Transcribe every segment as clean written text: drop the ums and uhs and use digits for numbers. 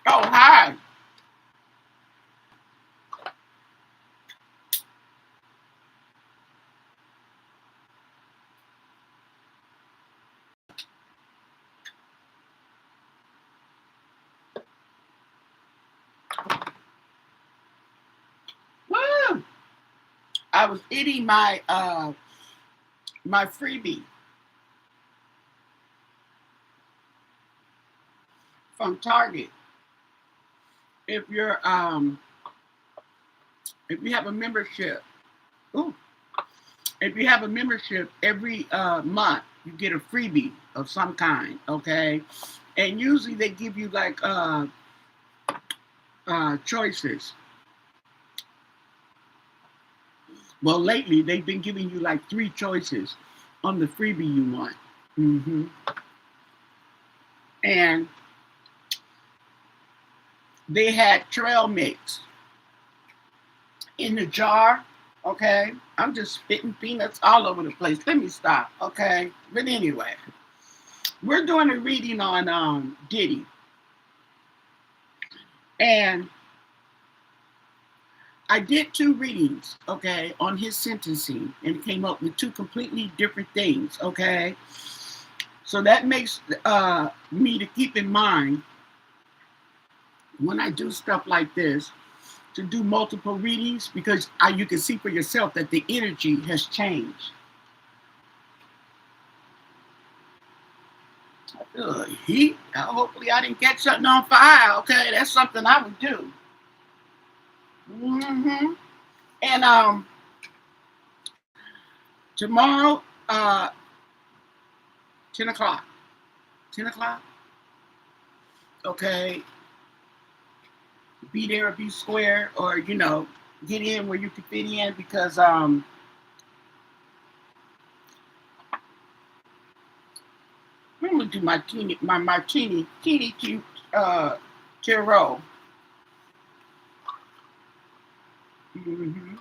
Oh, hi. Woo! I was eating my freebie from Target. If you're if you have a membership, ooh, if you have a membership every month, you get a freebie of some kind, okay? And usually they give you like choices. Well, lately they've been giving you like three choices on the freebie you want. hmm And they had trail mix in the jar. Okay, I'm just spitting peanuts all over the place. Let me stop. Okay, but anyway, we're doing a reading on Diddy, and I did two readings. Okay, on his sentencing, and came up with two completely different things. Okay, so that makes me to keep in mind when I do stuff like this to do multiple readings because you can see for yourself that the energy has changed. Heat. Hopefully, I didn't catch something on fire. Okay, that's something I would do. And tomorrow, 10 o'clock. 10 o'clock. Okay, be there or be square, or get in where you can fit in because I'm gonna do my martini, teeny cute tarot. hmm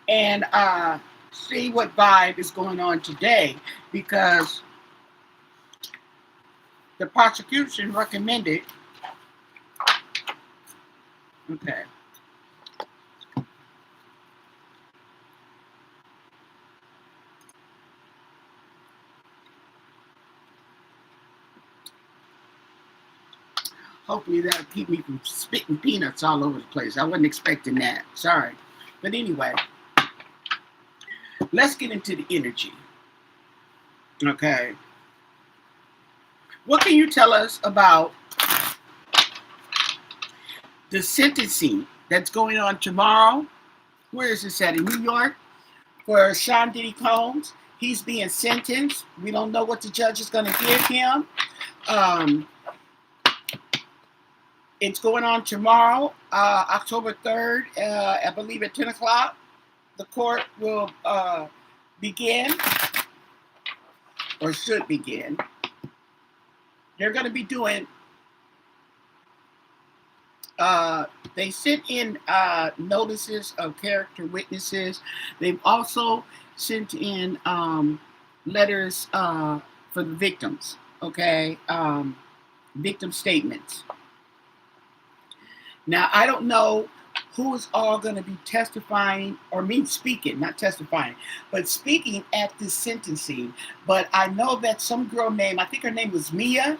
And see what vibe is going on today because the prosecution recommended. Okay. Hopefully that'll keep me from spitting peanuts all over the place. I wasn't expecting that. Sorry. But anyway, let's get into the energy. Okay. What can you tell us about the sentencing that's going on tomorrow? Where is this at? In New York? For Sean Diddy Combs. He's being sentenced. We don't know what the judge is going to give him. Um, it's going on tomorrow, October 3rd, I believe at 10 o'clock. The court will begin, or should begin. They're going to be doing, they sent in notices of character witnesses. They've also sent in letters for the victims, okay? Victim statements. Now, I don't know who is all going to be testifying, or me speaking, not testifying, but speaking at this sentencing. But I know that some girl named, I think her name was Mia,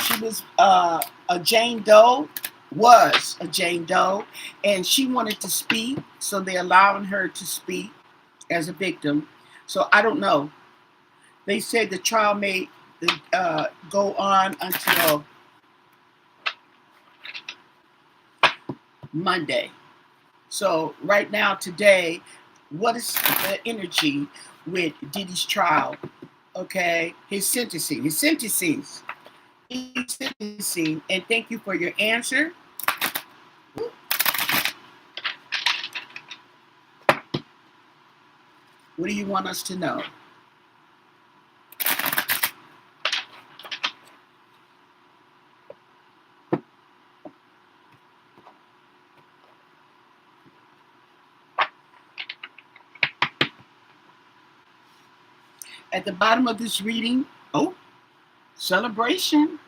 she was a Jane Doe, was a Jane Doe, and she wanted to speak, so they're allowing her to speak as a victim. So I don't know. They said the trial may go on until Monday. So right now, today, what is the energy with Diddy's trial? Okay, his sentencing, and thank you for your answer. What do you want us to know? At the bottom of this reading, oh, celebration.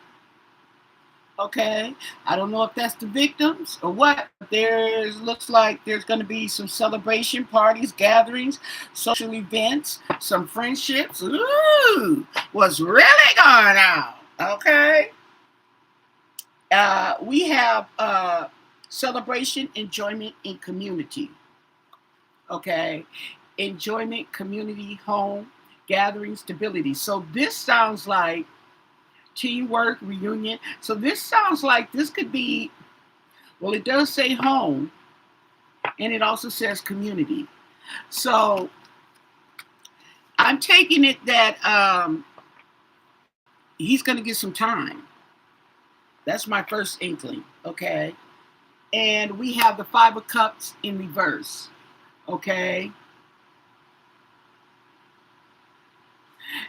Okay, I don't know if that's the victims or what. There's looks like there's going to be some celebration parties, gatherings, social events, some friendships. Ooh, what's really going on? Okay, we have celebration, enjoyment, and community. Okay, enjoyment, community, home, gathering, stability. So this sounds like teamwork, reunion. So this sounds like this could be, well, it does say home and it also says community. So I'm taking it that he's going to get some time. That's my first inkling. Okay. And we have the Five of Cups in reverse. Okay.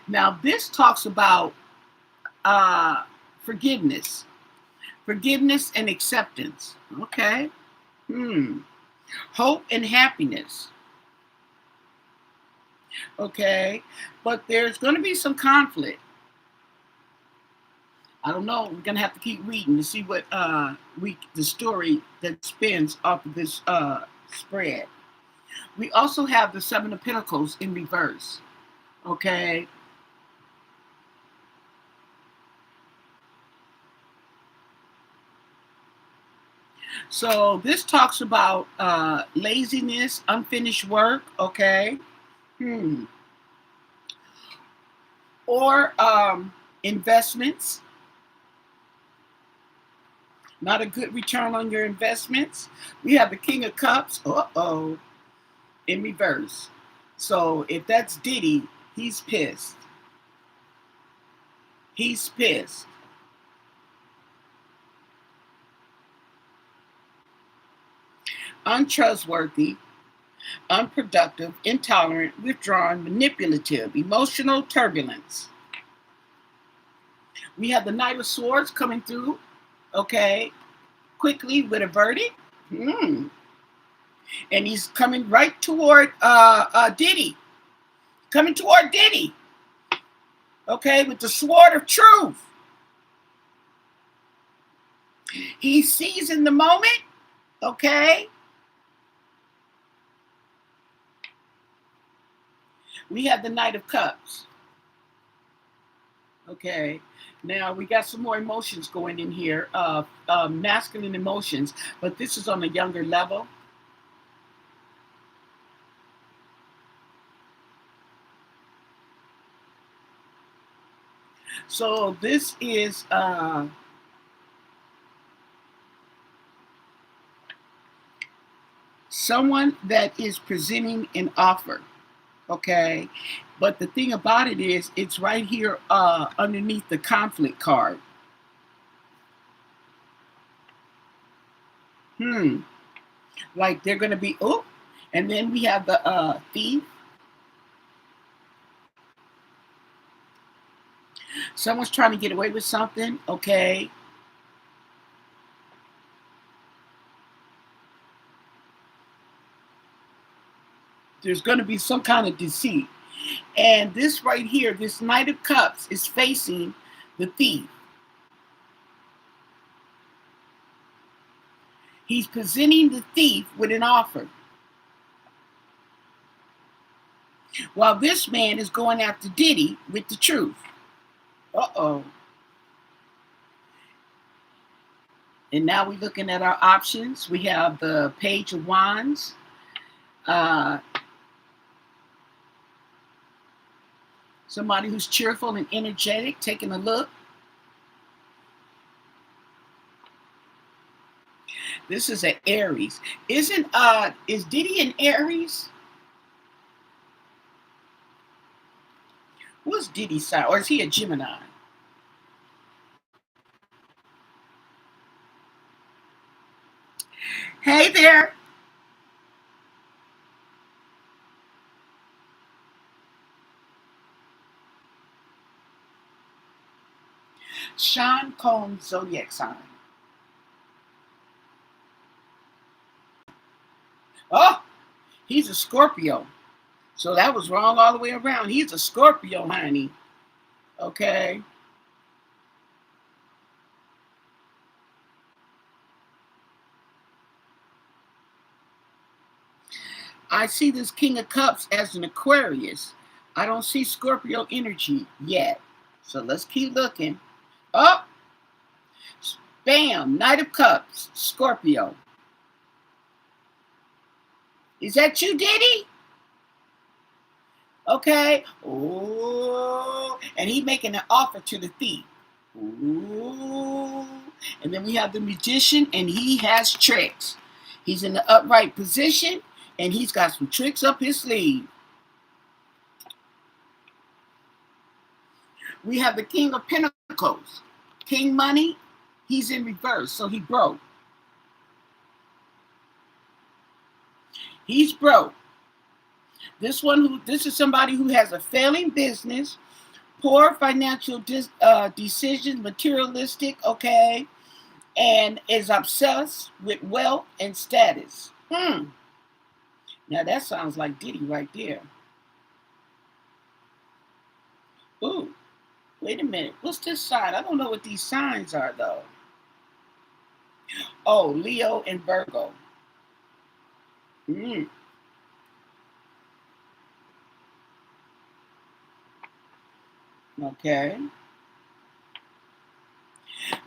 Now this talks about forgiveness. Forgiveness and acceptance. Okay. Hope and happiness. Okay. But there's going to be some conflict. I don't know. We're going to have to keep reading to see what the story that spins off of this spread. We also have the Seven of Pentacles in reverse. Okay. So this talks about laziness, unfinished work, okay? Or investments. Not a good return on your investments. We have the King of Cups, in reverse. So if that's Diddy, he's pissed. He's pissed. Untrustworthy, unproductive, intolerant, withdrawn, manipulative, emotional turbulence. We have the Knight of Swords coming through, okay, quickly with a verdict. And he's coming right toward Diddy. Coming toward Diddy. Okay, with the sword of truth. He's seizing the moment, okay? We have the Knight of Cups. Okay. Now we got some more emotions going in here, masculine emotions, but this is on a younger level. So this is someone that is presenting an offer. Okay, but the thing about it is, it's right here underneath the conflict card. Like they're going to be, and then we have the thief. Someone's trying to get away with something, okay? There's going to be some kind of deceit. And this right here, this Knight of Cups is facing the thief. He's presenting the thief with an offer. While this man is going after Diddy with the truth. And now we're looking at our options. We have the Page of Wands. Somebody who's cheerful and energetic, taking a look. This is an Aries. Is Diddy an Aries? What's Diddy's sign? Or is he a Gemini? Hey there. Sean Combs' zodiac sign. Oh, he's a Scorpio. So that was wrong all the way around. He's a Scorpio, honey. Okay. I see this King of Cups as an Aquarius. I don't see Scorpio energy yet. So let's keep looking. Oh, bam, Knight of Cups, Scorpio. Is that you, Diddy? Okay. Oh, and he making an offer to the thief. Ooh. And then we have the Magician, and he has tricks. He's in the upright position, and he's got some tricks up his sleeve. We have the King of Pentacles. King Money, he's in reverse, so he broke. He's broke. This is somebody who has a failing business, poor financial decisions, materialistic, okay, and is obsessed with wealth and status. Now that sounds like Diddy right there. Ooh, wait a minute. What's this sign? I don't know what these signs are though. Oh, Leo and Virgo. Okay.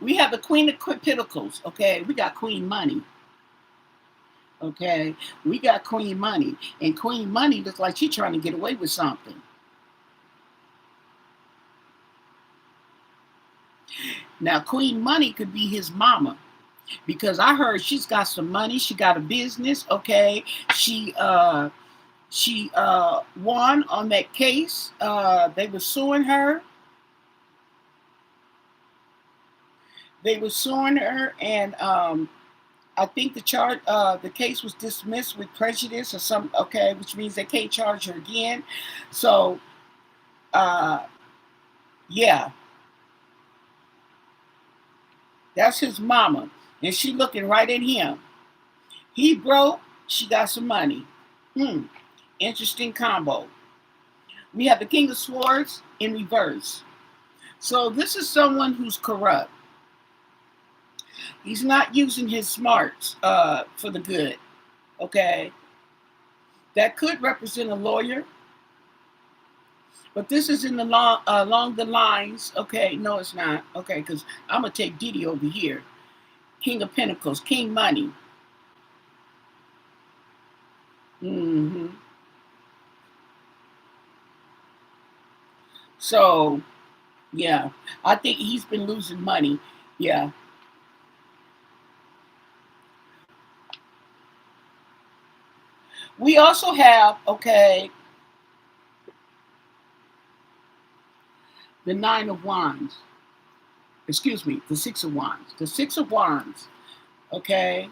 We have the Queen of Pentacles. Okay. We got Queen Money. Okay. We got Queen Money. And Queen Money looks like she's trying to get away with something. Now, Queen Money could be his mama. Because I heard she's got some money. She got a business. Okay. She won on that case. They were suing her. And I think the case was dismissed with prejudice or some. Okay, which means they can't charge her again. So, yeah, that's his mama, and she looking right at him. He broke. She got some money. Interesting combo. We have the King of Swords in reverse. So this is someone who's corrupt. He's not using his smarts for the good. Okay. That could represent a lawyer. But this is in the along the lines. Okay, no, it's not. Okay, because I'm going to take Diddy over here. King of Pentacles, King Money. So, yeah, I think he's been losing money. Yeah. We also have, okay, the Nine of Wands. Excuse me, the Six of Wands. The Six of Wands, okay?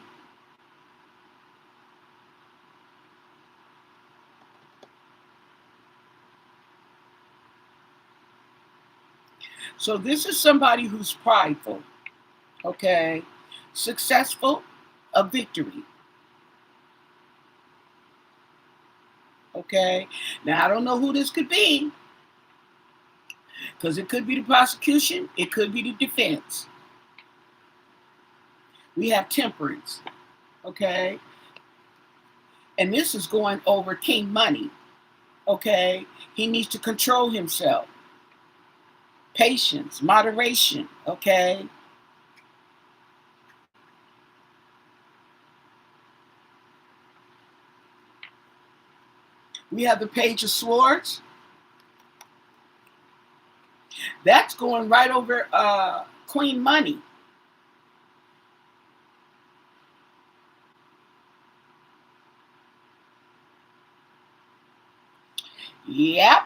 So this is somebody who's prideful, okay? Successful, a victory. Okay? Now, I don't know who this could be, because it could be the prosecution, it could be the defense. We have Temperance, okay? And this is going over King Money, okay? He needs to control himself. Patience, moderation, okay? We have the Page of Swords. That's going right over Queen Money. Yep.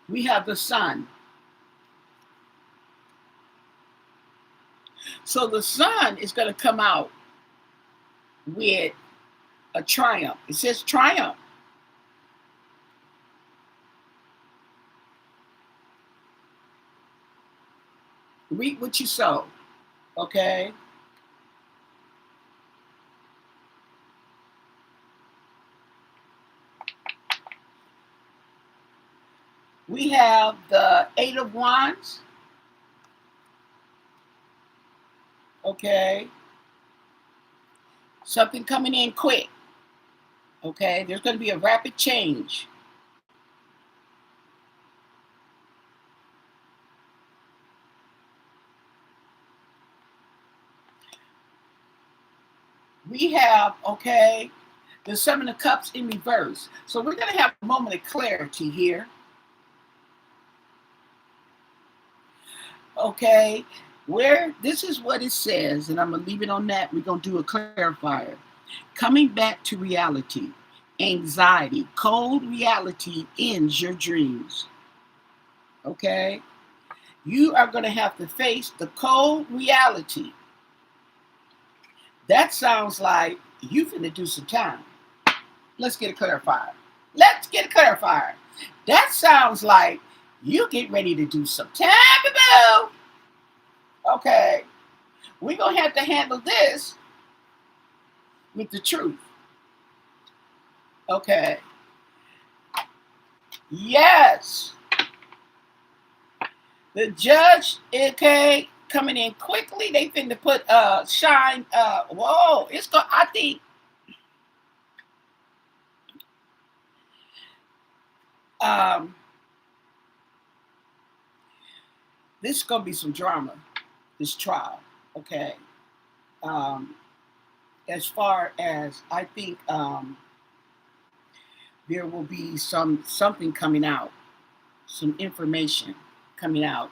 We have the Sun. So the Sun is going to come out with a triumph. It says triumph. Reap what you sow. Okay? We have the Eight of Wands. Okay. Something coming in quick. Okay. There's going to be a rapid change. We have, okay, the Seven of Cups in reverse. So we're going to have a moment of clarity here. Okay. Where this is what it says, and I'm going to leave it on that. We're going to do a clarifier. Coming back to reality, anxiety, cold reality ends your dreams. Okay? You are going to have to face the cold reality. That sounds like you finna do some time. Let's get a clarifier. Let's get a clarifier. That sounds like you get ready to do some time, boo. Okay. We're going to have to handle this with the truth. Okay. Yes. The judge, okay, coming in quickly. They finna put shine. Whoa, it's going. I think this is gonna be some drama. This trial, okay. As far as I think, there will be something coming out, some information coming out,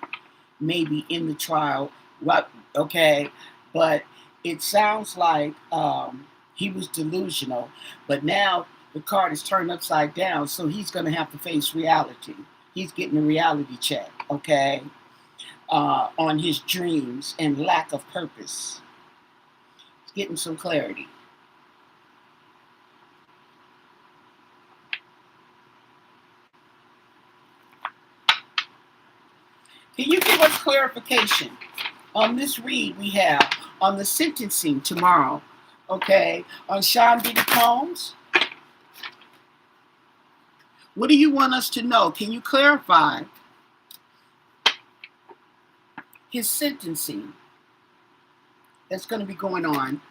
maybe in the trial. What? Okay, but it sounds like he was delusional, but now the card is turned upside down, so he's going to have to face reality. He's getting a reality check, okay, on his dreams and lack of purpose. He's getting some clarity. Can you give us clarification on this read we have on the sentencing tomorrow? Okay, on Sean Diddy Combs? What do you want us to know? Can you clarify his sentencing that's going to be going on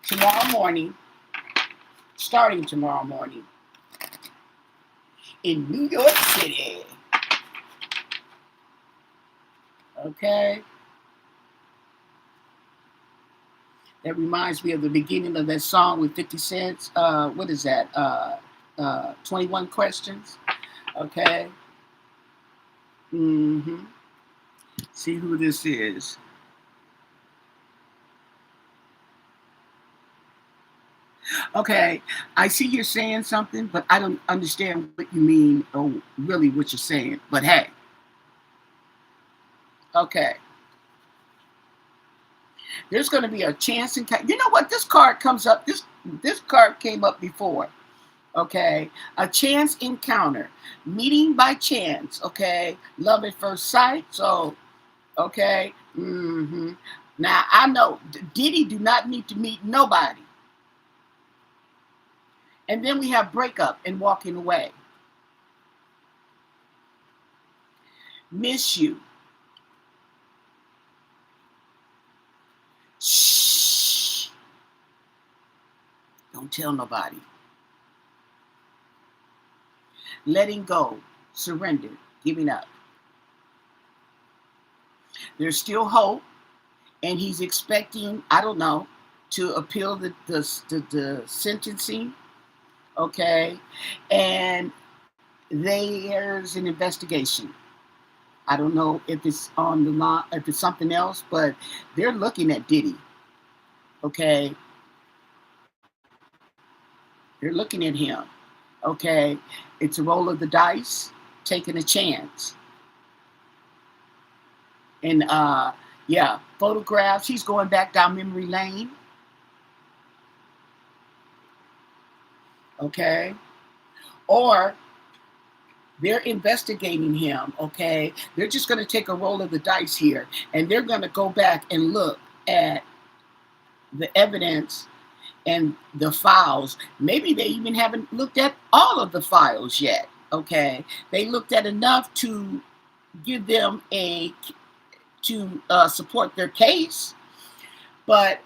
tomorrow morning, starting tomorrow morning in New York City? Okay. That reminds me of the beginning of that song with 50 Cent. What is that? 21 Questions. Okay. Mm-hmm. See who this is. Okay. I see you're saying something, but I don't understand what you mean or really what you're saying. But hey. Okay. There's going to be a chance encounter. You know what? This card comes up. This card came up before. Okay, a chance encounter, meeting by chance. Okay, love at first sight. So, okay. Now I know Diddy do not need to meet nobody. And then we have breakup and walking away. Miss you. Shh. Don't tell nobody. Letting go, surrender, giving up. There's still hope, and he's expecting, I don't know, to appeal the sentencing, okay? And there's an investigation. I don't know if it's on the line, if it's something else, but they're looking at Diddy, okay? They're looking at him, okay? It's a roll of the dice, taking a chance. And yeah, photographs. He's going back down memory lane. Okay. Or they're investigating him. Okay. They're just going to take a roll of the dice here, and they're going to go back and look at the evidence and the files. Maybe they even haven't looked at all of the files yet. Okay, they looked at enough to give them a to support their case, but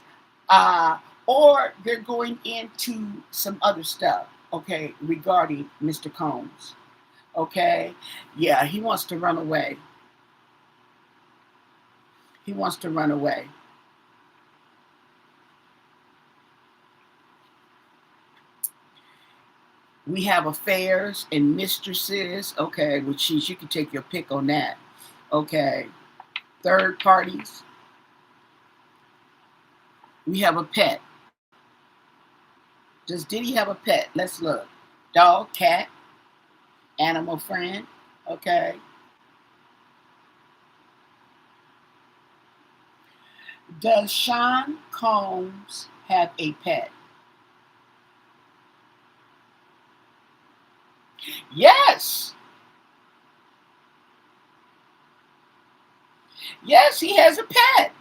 or they're going into some other stuff. Okay, regarding Mr. Combs. Okay, yeah, he wants to run away. He wants to run away. We have affairs and mistresses. Okay, which you can take your pick on that. Okay, third parties. We have a pet. Does Diddy have a pet? Let's look. Dog, cat, animal friend. Okay. Does Sean Combs have a pet? Yes. Yes, he has a pet.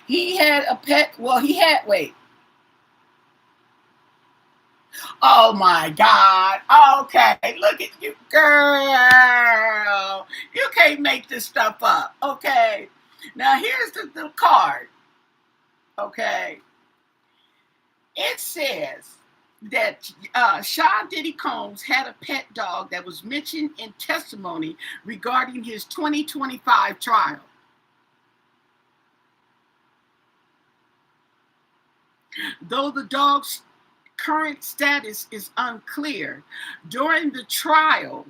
He had a pet. Well, he had, wait. Oh my God. Okay. Look at you, girl. You can't make this stuff up. Okay. Now here's the card. Okay. It says that Sean Diddy Combs had a pet dog that was mentioned in testimony regarding his 2025 trial. Though the dog's current status is unclear, during the trial,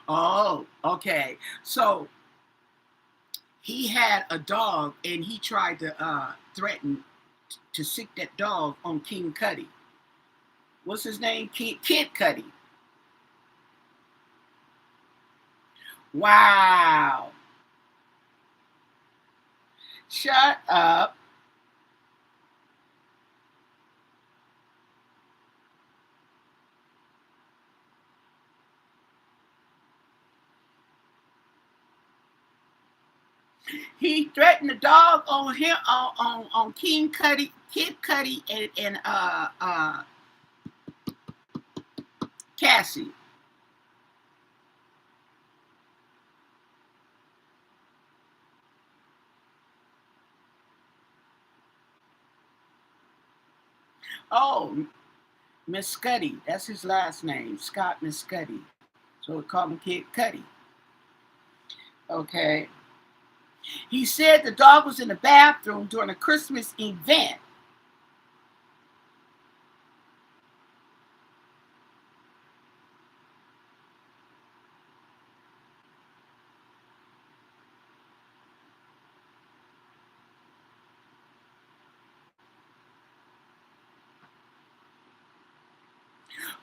oh, okay. So he had a dog and he tried to threaten to sick that dog on King Cudi. What's his name? Kid Cudi. Wow. Shut up. He threatened the dog on him on King Cudi, Kid Cudi, and Cassie. Oh, Miss Cudi. That's his last name, Scott Miss Cudi. So we call him Kid Cudi. Okay. He said the dog was in the bathroom during a Christmas event.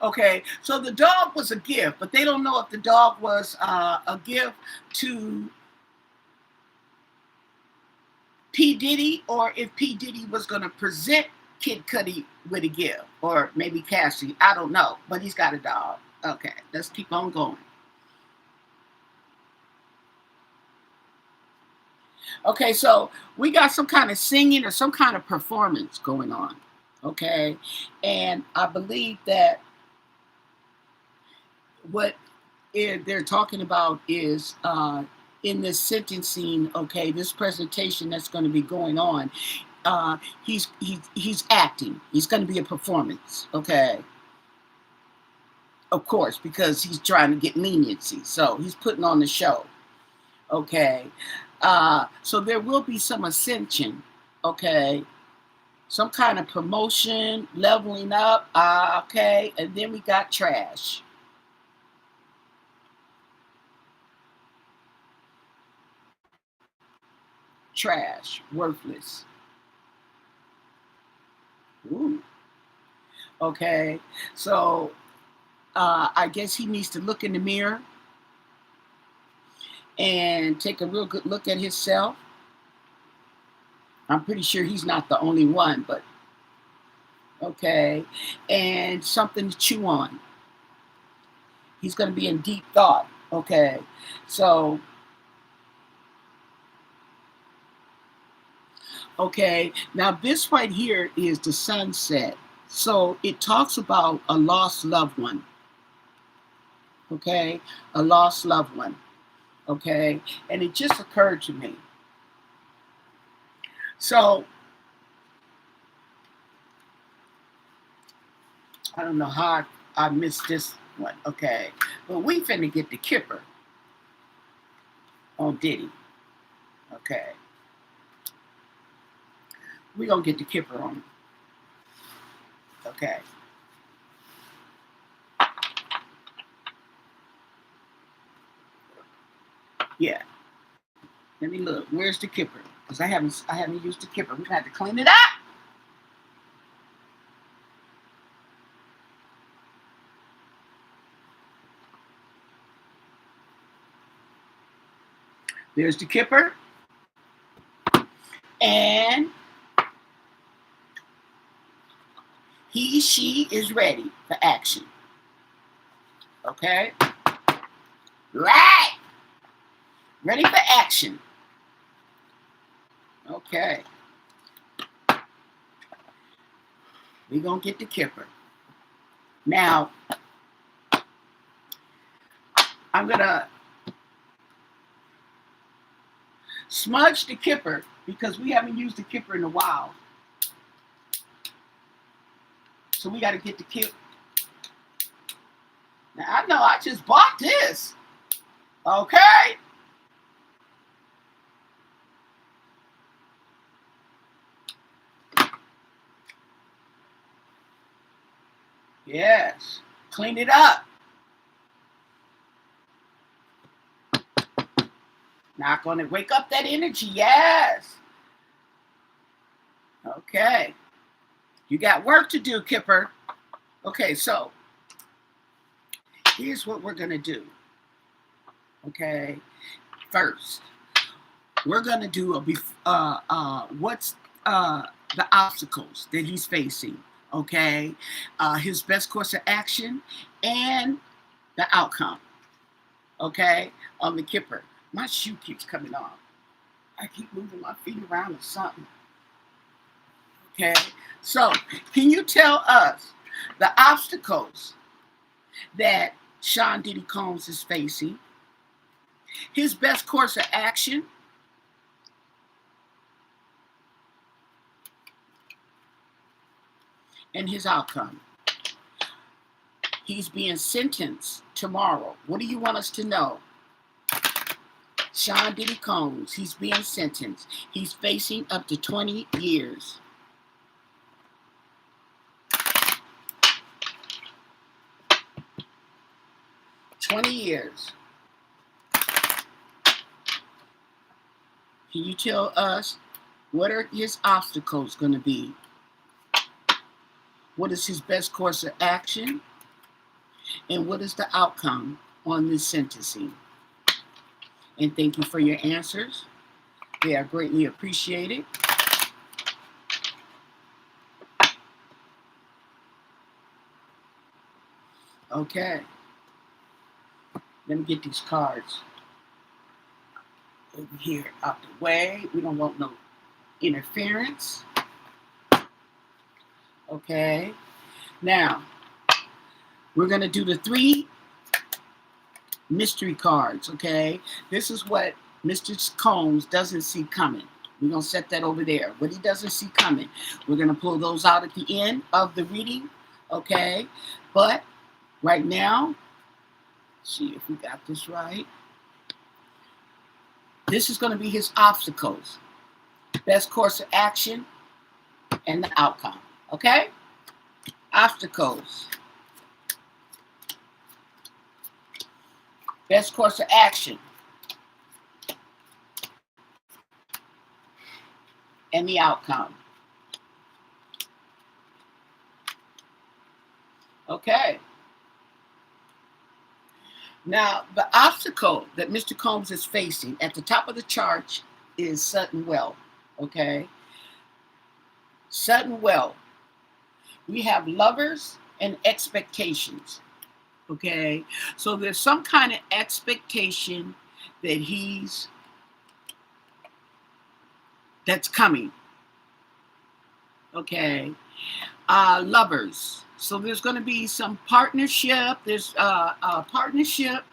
Okay, so the dog was a gift, but they don't know if the dog was a gift to P. Diddy or if P. Diddy was going to present Kid Cudi with a gift, or maybe Cassie. I don't know, but he's got a dog. Okay, let's keep on going. Okay, so we got some kind of singing or some kind of performance going on. Okay, and I believe that what they're talking about is in this sentencing. Okay, this presentation that's going to be going on. Uh, he's acting. He's going to be a performance. Okay, of course, because he's trying to get leniency, so he's putting on the show. Okay, so there will be some ascension. Okay, some kind of promotion, leveling up. Okay, and then we got trash. Trash, worthless. Ooh. Okay, so I guess he needs to look in the mirror and take a real good look at himself. I'm pretty sure he's not the only one, but okay, and something to chew on. He's going to be in deep thought. Okay, so Okay, now this right here is the sunset. So it talks about a lost loved one. Okay, a lost loved one. Okay, and it just occurred to me. So I don't know how I missed this one. Okay, but we finna get the Kipper on Diddy. Okay, we gonna get the Kipper on him. Okay. Yeah. Let me look. Where's the Kipper? Because I haven't used the Kipper. We've had to clean it up. There's the Kipper. And she is ready for action. Okay? Right. Ready for action. Okay. We're going to get the Kipper. Now, I'm going to smudge the Kipper because we haven't used the Kipper in a while. So we got to get the Kipper. Now, I know I just bought this. Okay? Yes. Clean it up. Not going to wake up that energy. Yes. Okay. You got work to do, Kipper. Okay, so here's what we're going to do. Okay. First, we're going to do what's the obstacles that he's facing. Okay. His best course of action and the outcome. Okay. On the Kipper. My shoe keeps coming off. I keep moving my feet around or something. Okay. So, can you tell us the obstacles that Sean Diddy Combs is facing, his best course of action, and his outcome? He's being sentenced tomorrow. What do you want us to know? Sean Diddy Combs, he's being sentenced. He's facing up to 20 years. $20. Can you tell us what are his obstacles going to be? What is his best course of action? And what is the outcome on this sentencing? And thank you for your answers. They are greatly appreciated. Okay. Let me get these cards over here out the way. We don't want no interference. Okay. Now, we're going to do the 3 mystery cards, okay? This is what Mr. Combs doesn't see coming. We're going to set that over there. What he doesn't see coming. We're going to pull those out at the end of the reading, okay? But right now, see if we got this right. This is going to be his obstacles, best course of action, and the outcome, okay? Obstacles. Best course of action. And the outcome. Okay. Now, the obstacle that Mr. Combs is facing at the top of the chart is sudden wealth. Okay. Sudden wealth. We have lovers and expectations. Okay. So there's some kind of expectation that that's coming. Okay. Lovers. So there's going to be some partnership. There's partnership,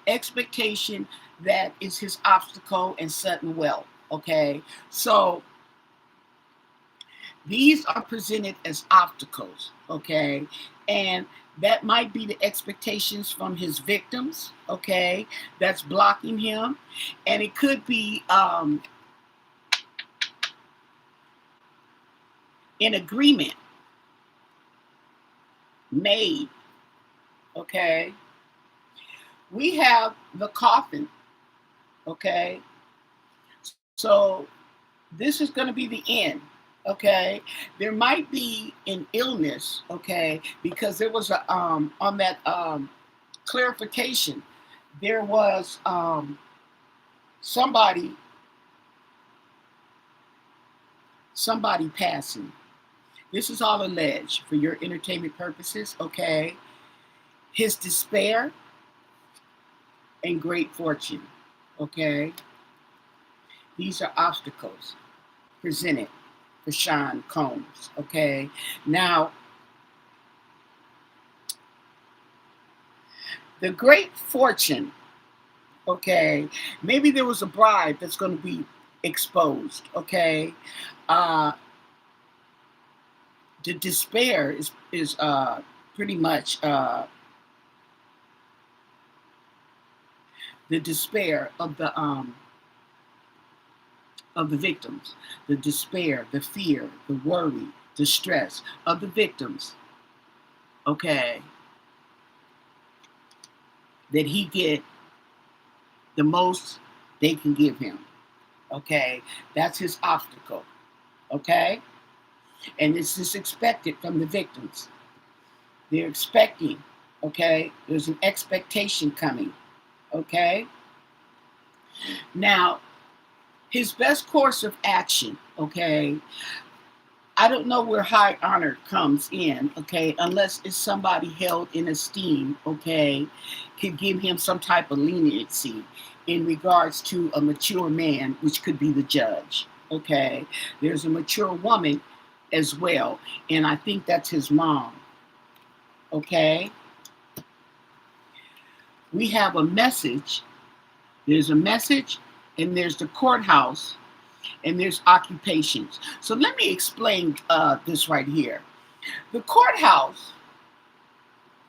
expectation that is his obstacle, and sudden wealth. Okay. So these are presented as obstacles. Okay. And that might be the expectations from his victims. Okay. That's blocking him. And it could be an agreement made. Okay. We have the coffin. Okay. So this is going to be the end. Okay. There might be an illness. Okay. Because there was a, on that clarification, there was somebody, somebody passing. This is all alleged for your entertainment purposes. Okay. His despair and great fortune. Okay. These are obstacles presented for Sean Combs. Okay. Now, the great fortune, okay, maybe there was a bribe that's going to be exposed. Okay. Uh, the despair is pretty much the despair of the victims, the despair, the fear, the worry, the stress of the victims. Okay, that he get the most they can give him. Okay, that's his obstacle. Okay, and this is expected from the victims. They're expecting. Okay, there's an expectation coming. Okay, now his best course of action. Okay, I don't know where high honor comes in, okay, unless it's somebody held in esteem, okay, could give him some type of leniency in regards to a mature man, which could be the judge, okay. There's a mature woman as well, and I think that's his mom, okay. We have a message. There's a message, and there's the courthouse, and there's occupations. So let me explain this right here. The courthouse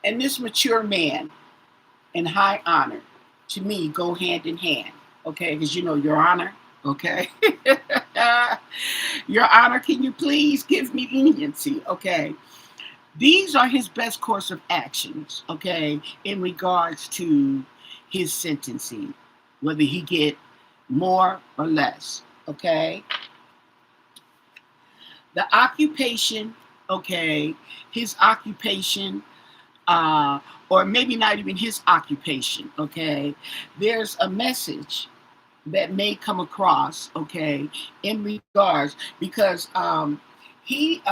and this mature man in high honor, to me, go hand in hand. Okay, because you know, Your Honor. Okay, Your Honor, can you please give me leniency? Okay, these are his best course of actions. Okay, in regards to his sentencing, whether he get more or less. Okay, the occupation, okay, his occupation, or maybe not even his occupation, okay, there's a message that may come across, okay, in regards, because he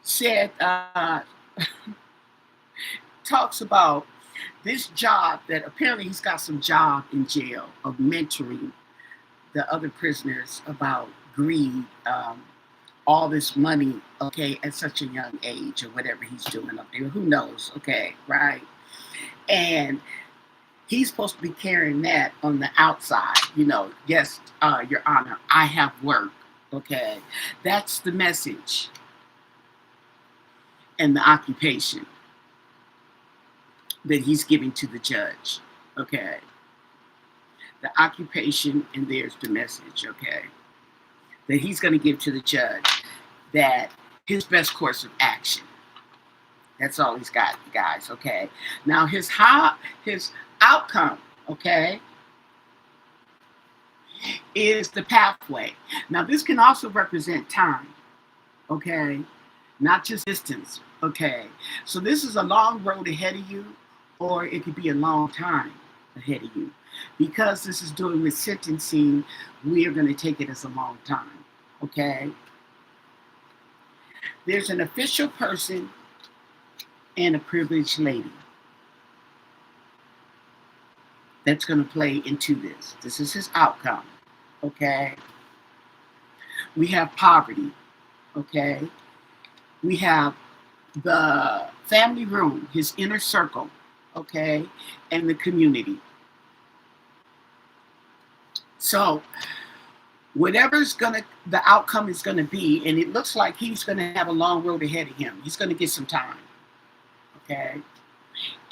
said, talks about this job that apparently he's got some job in jail of mentoring the other prisoners about greed, all this money, okay, at such a young age, or whatever he's doing up there. Who knows, okay, right? And he's supposed to be carrying that on the outside, you know. Yes, Your Honor, I have work, okay. That's the message and the occupation that he's giving to the judge, okay. The occupation, and there's the message, okay, that he's going to give to the judge, that his best course of action. That's all he's got, you guys, okay? Now his outcome, okay, is the pathway. Now this can also represent time, okay? Not just distance, okay? So this is a long road ahead of you, or it could be a long time ahead of you. Because this is dealing with sentencing, we are going to take it as a long time, okay? There's an official person and a privileged lady that's going to play into this. This is his outcome, okay? We have poverty, Okay. We have the family room, his inner circle, okay, and the community. So whatever's the outcome is gonna be, and it looks like he's gonna have a long road ahead of him. He's gonna get some time, okay.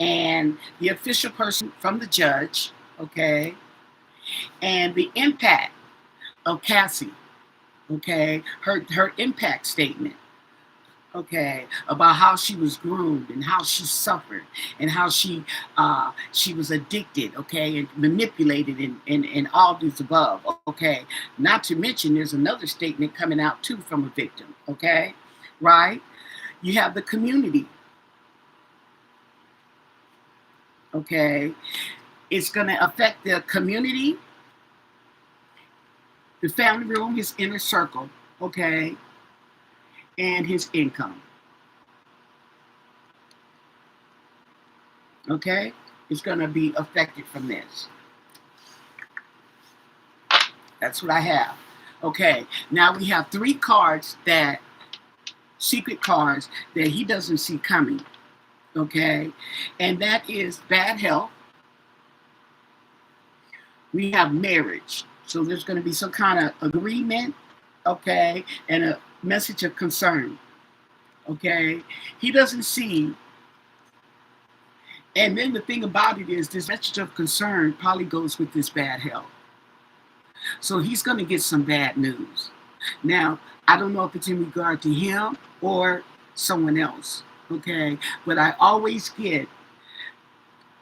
And the official person from the judge, okay, and the impact of Cassie, okay, her impact statement, okay, about how she was groomed and how she suffered and how she was addicted, okay, and manipulated and all these above, okay. Not to mention there's another statement coming out too from a victim, okay, right? You have the community, okay. It's going to affect the community, the family room, his inner circle, okay, and his income, okay. It's going to be affected from this. That's what I have. Okay, now we have three cards that, secret cards that he doesn't see coming. Okay, and that is bad health. We have marriage. So there's going to be some kind of agreement, okay, and a message of concern. Okay, he doesn't see. And then the thing about it is, this message of concern probably goes with this bad health. So he's going to get some bad news. Now, I don't know if it's in regard to him or someone else, okay? But I always get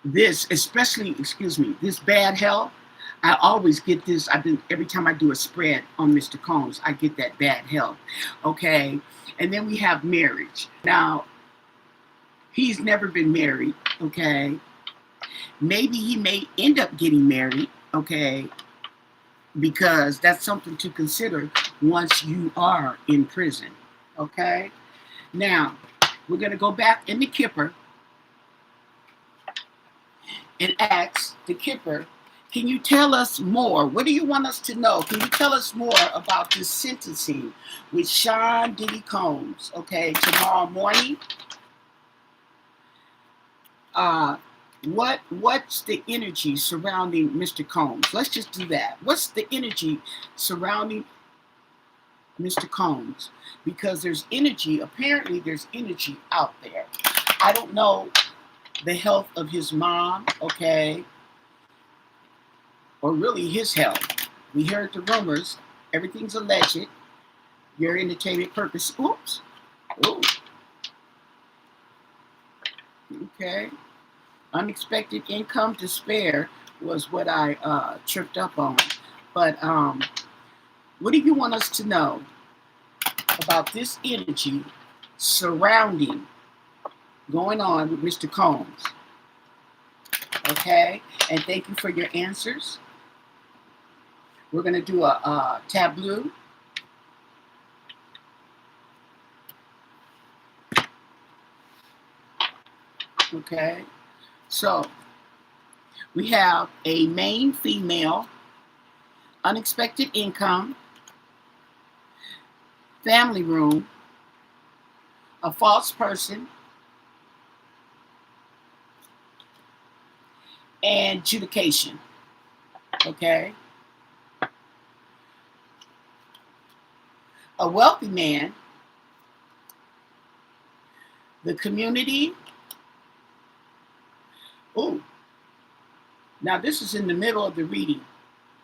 this, especially, excuse me, this bad health. I always get this. Every time I do a spread on Mr. Combs, I get that bad health, okay? And then we have marriage. Now, he's never been married, okay? Maybe he may end up getting married, okay? Because that's something to consider once you are in prison, okay? Now, we're going to go back in the Kipper and ask the Kipper, can you tell us more? What do you want us to know? Can you tell us more about this sentencing with Sean Diddy Combs, okay, tomorrow morning? What's the energy surrounding Mr. Combs? Let's just do that. What's the energy surrounding Mr. Combs? Because there's energy, apparently there's energy out there. I don't know the health of his mom, okay, or really his health. We heard the rumors, everything's alleged, your entertainment purpose. Oops. Ooh. Okay. Unexpected income to spare was what I tripped up on. But what do you want us to know about this energy surrounding going on with Mr. Combs? Okay, and thank you for your answers. We're going to do a tableau. Okay, so we have a main female, unexpected income, family room, a false person, and adjudication. Okay, a wealthy man, the community. Oh, now this is in the middle of the reading.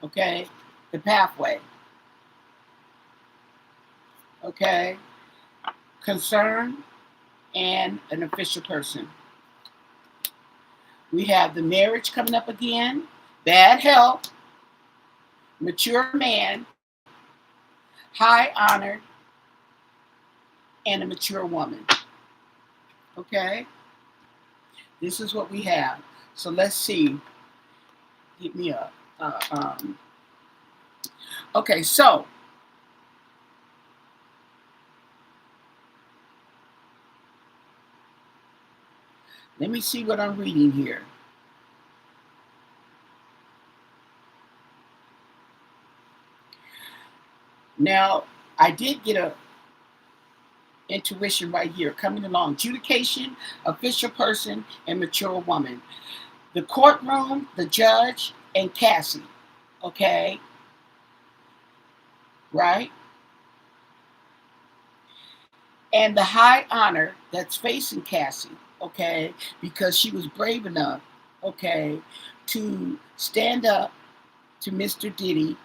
Okay, the pathway. Okay, concern and an official person. We have the marriage coming up again, bad health, mature man, high honor, and a mature woman. Okay, this is what we have. So let's see. Give me a. Okay, so let me see what I'm reading here. Now, I did get Intuition right here, coming along. Adjudication, official person, and mature woman. The courtroom, the judge, and Cassie. Okay, right? And the high honor that's facing Cassie, okay, because she was brave enough, okay, to stand up to Mr. Diddy,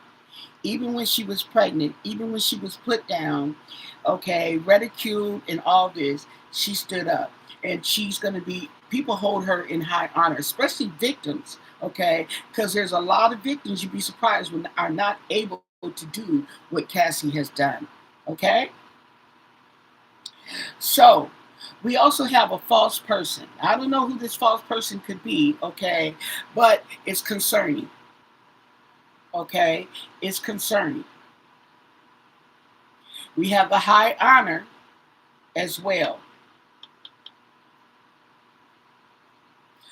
even when she was pregnant, even when she was put down, okay, ridiculed and all this, she stood up. And she's going to be, people hold her in high honor, especially victims, okay, because there's a lot of victims, you'd be surprised, when are not able to do what Cassie has done, okay? So, we also have a false person. I don't know who this false person could be, okay, but it's concerning, okay? It's concerning. We have the high honor as well.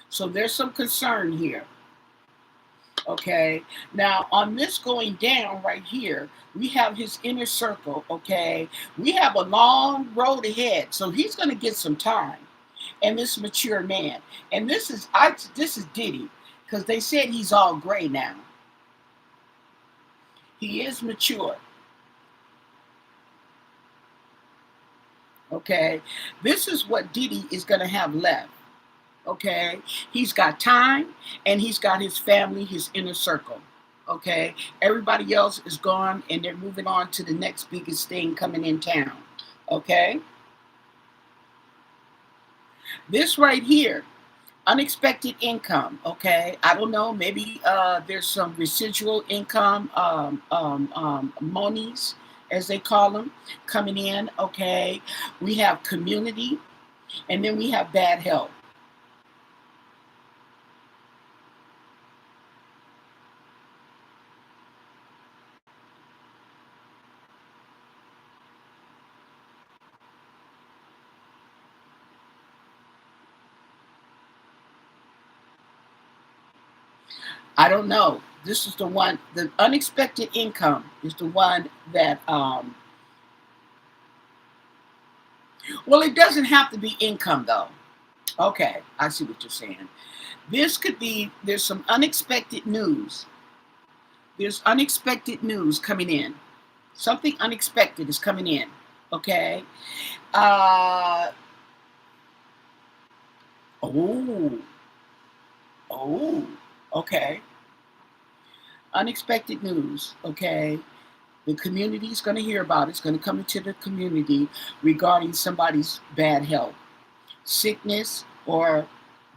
So there's some concern here. Okay. Now on this going down right here, we have his inner circle. Okay. We have a long road ahead. So he's going to get some time. And this mature man. And this is Diddy. Because they said he's all gray now. He is mature. Okay. This is what Diddy is going to have left. Okay, he's got time, and he's got his family, his inner circle. Okay, everybody else is gone, and they're moving on to the next biggest thing coming in town. Okay, this right here, unexpected income. Okay, I don't know, maybe there's some residual income, monies as they call them, coming in. Okay, we have community, and then we have bad health. I don't know. This is the one, the unexpected income is the one that, well, it doesn't have to be income though. Okay, I see what you're saying. This could be, there's some unexpected news. There's unexpected news coming in. Something unexpected is coming in. Okay. Uh, oh, oh, okay. Unexpected news. Okay. The community is going to hear about it. It's going to come into the community regarding somebody's bad health, sickness, or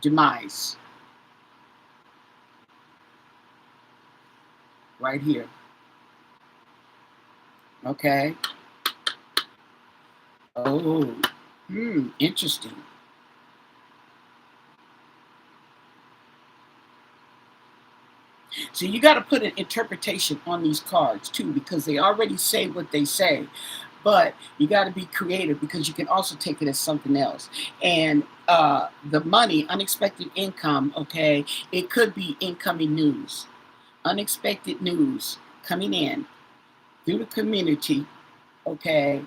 demise. Right here. Okay. Oh, interesting. So you got to put an interpretation on these cards too, because they already say what they say. But you got to be creative because you can also take it as something else. And the money, unexpected income, okay, it could be incoming news, unexpected news coming in through the community, okay,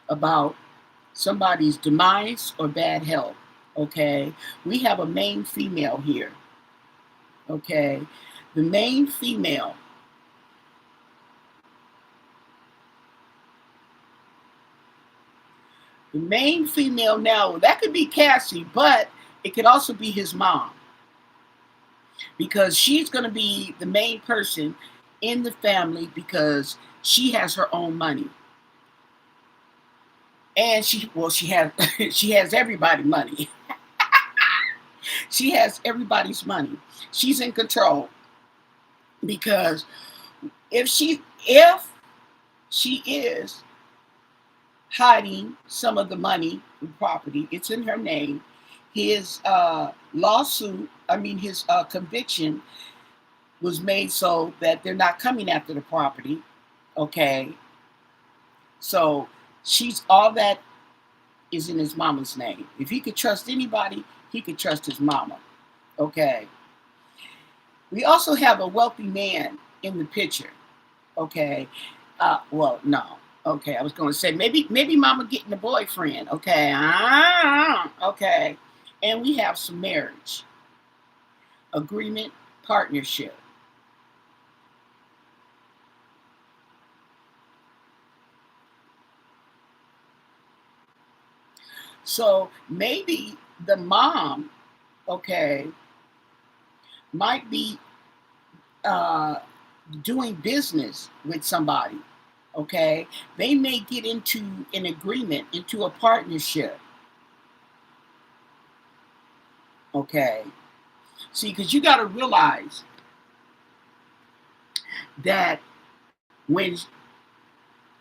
about somebody's demise or bad health, okay. We have a main female here, okay. The main female, now, that could be Cassie, but it could also be his mom because she's going to be the main person in the family because she has her own money. And she has she has everybody's money. She has everybody's money. She's in control because if she is hiding some of the money and property, it's in her name. His his conviction was made so that they're not coming after the property. Okay, so she's all that is in his mama's name. If he could trust anybody, he could trust his mama. Okay. We also have a wealthy man in the picture. Okay. Well, no. Okay, I was going to say maybe mama getting a boyfriend. Okay, okay, and we have some marriage agreement, partnership. So maybe the mom, okay, might be uh, doing business with somebody. Okay, they may get into an agreement, into a partnership. Okay, see, because you got to realize that when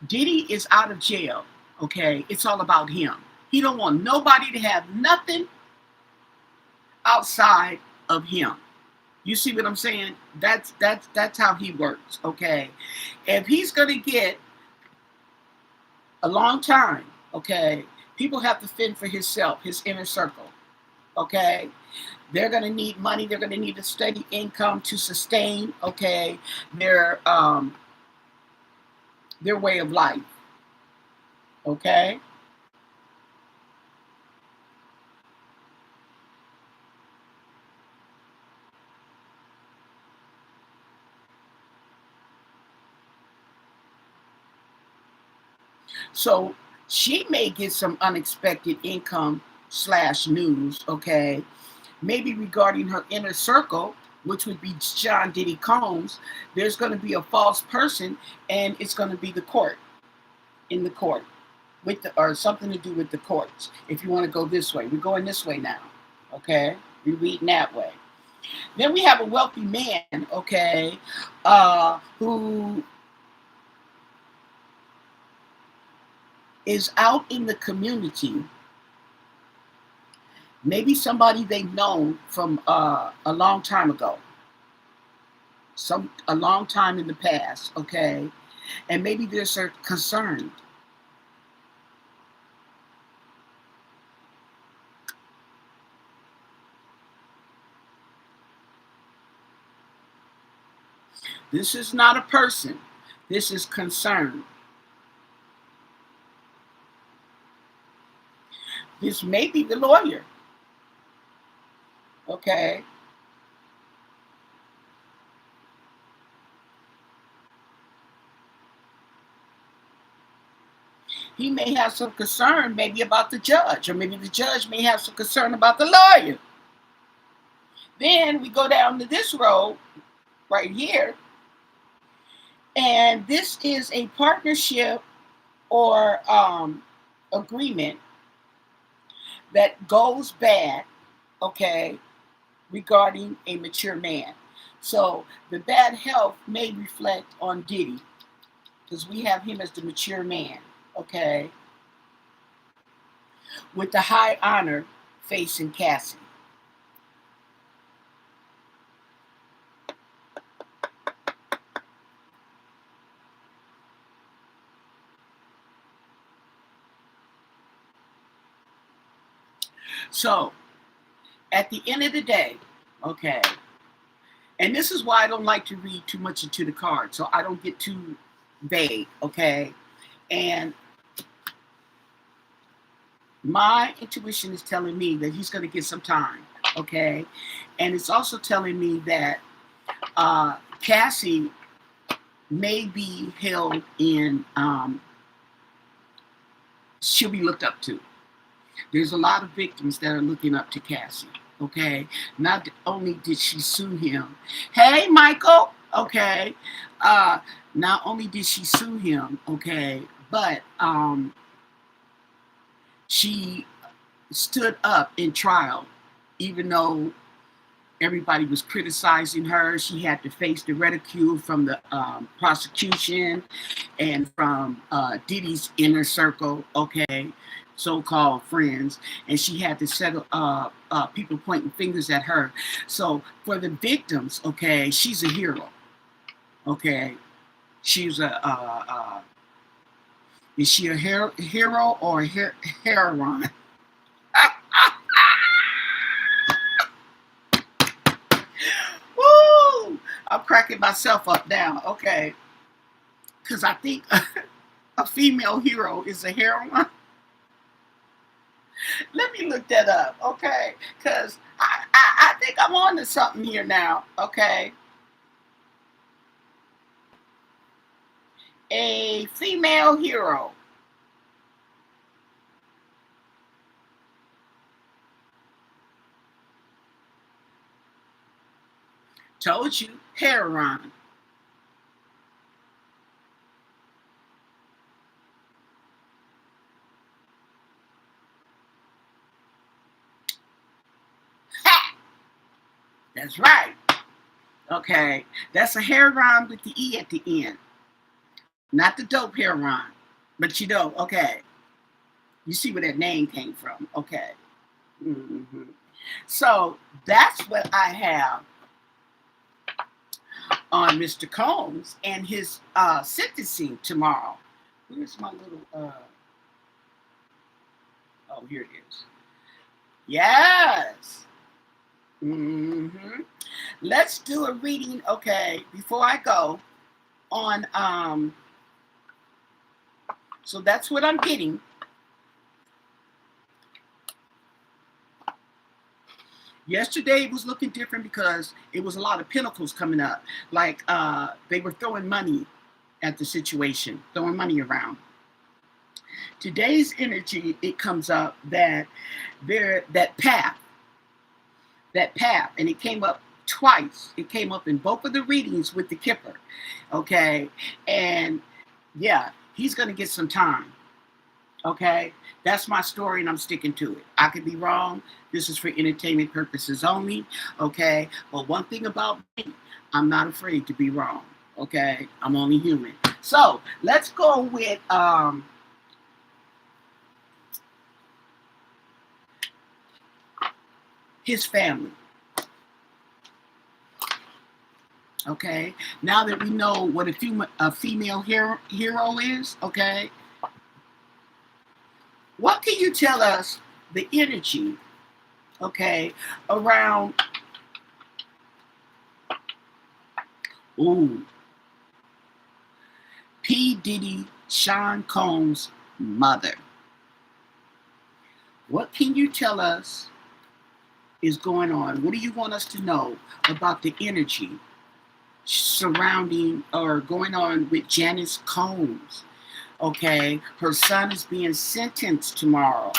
Diddy is out of jail, okay, it's all about him. He don't want nobody to have nothing outside of him. You see what I'm saying? That's how he works. Okay, if he's gonna get a long time, okay, people have to fend for himself, his inner circle. Okay, they're gonna need money. They're gonna need a steady income to sustain. Okay, their um their way of life. Okay, so she may get some unexpected income slash news. Okay, maybe regarding her inner circle, which would be John Diddy Combs. There's going to be a false person, and it's going to be the court in the court with the or something to do with the courts. If you want to go this way, we're going this way now. Okay, we're reading that way. Then we have a wealthy man. Okay, who is out in the community. Maybe somebody they've known from a long time ago, a long time in the past. Okay, and maybe there's a concern. This is not a person. This is concern. This may be the lawyer. Okay. He may have some concern maybe about the judge, or maybe the judge may have some concern about the lawyer. Then we go down to this road right here, and this is a partnership or agreement that goes bad, okay, regarding a mature man. So the bad health may reflect on Diddy because we have him as the mature man, okay, with the high honor facing Cassie. So at the end of the day, okay, and this is why I don't like to read too much into the card, so I don't get too vague, okay? And my intuition is telling me that he's going to get some time, okay? And it's also telling me that Cassie may be held in, she'll be looked up to. There's a lot of victims that are looking up to Cassie, okay? Not only did she sue him, hey, Michael, okay? Not only did she sue him, okay, but she stood up in trial, even though everybody was criticizing her. She had to face the ridicule from the prosecution and from Diddy's inner circle, okay, so-called friends, and she had to settle people pointing fingers at her. So for the victims, okay, she's a hero, okay. She's is she a hero or a heroine? Woo! I'm cracking myself up now, okay, because I think A female hero is a heroine? Let me look that up, okay? Because I think I'm on to something here now, okay? A female hero. Told you, heroine. Ha! That's right. Okay, that's a heroine with the E at the end. Not the dope heroine. But you know, okay. You see where that name came from. Okay. hmm So that's what I have on Mr. Combs and his sentencing tomorrow. Where's my little oh, here it is. Yes. hmm Let's do a reading, okay, before I go on so that's what I'm getting. Yesterday was looking different because it was a lot of pinnacles coming up. Like they were throwing money at the situation, throwing money around. Today's energy, it comes up that there that path, and it came up twice. It came up in both of the readings with the Kipper. Okay. And yeah, he's gonna get some time. Okay, that's my story, and I'm sticking to it. I could be wrong. This is for entertainment purposes only. Okay, but one thing about me, I'm not afraid to be wrong. Okay, I'm only human. So let's go with his family. Okay, now that we know what a female hero is, okay, what can you tell us the energy, okay, around, ooh, P. Diddy, Sean Combs' mother? What can you tell us is going on? What do you want us to know about the energy surrounding or going on with Janice Combs? Okay, her son is being sentenced tomorrow.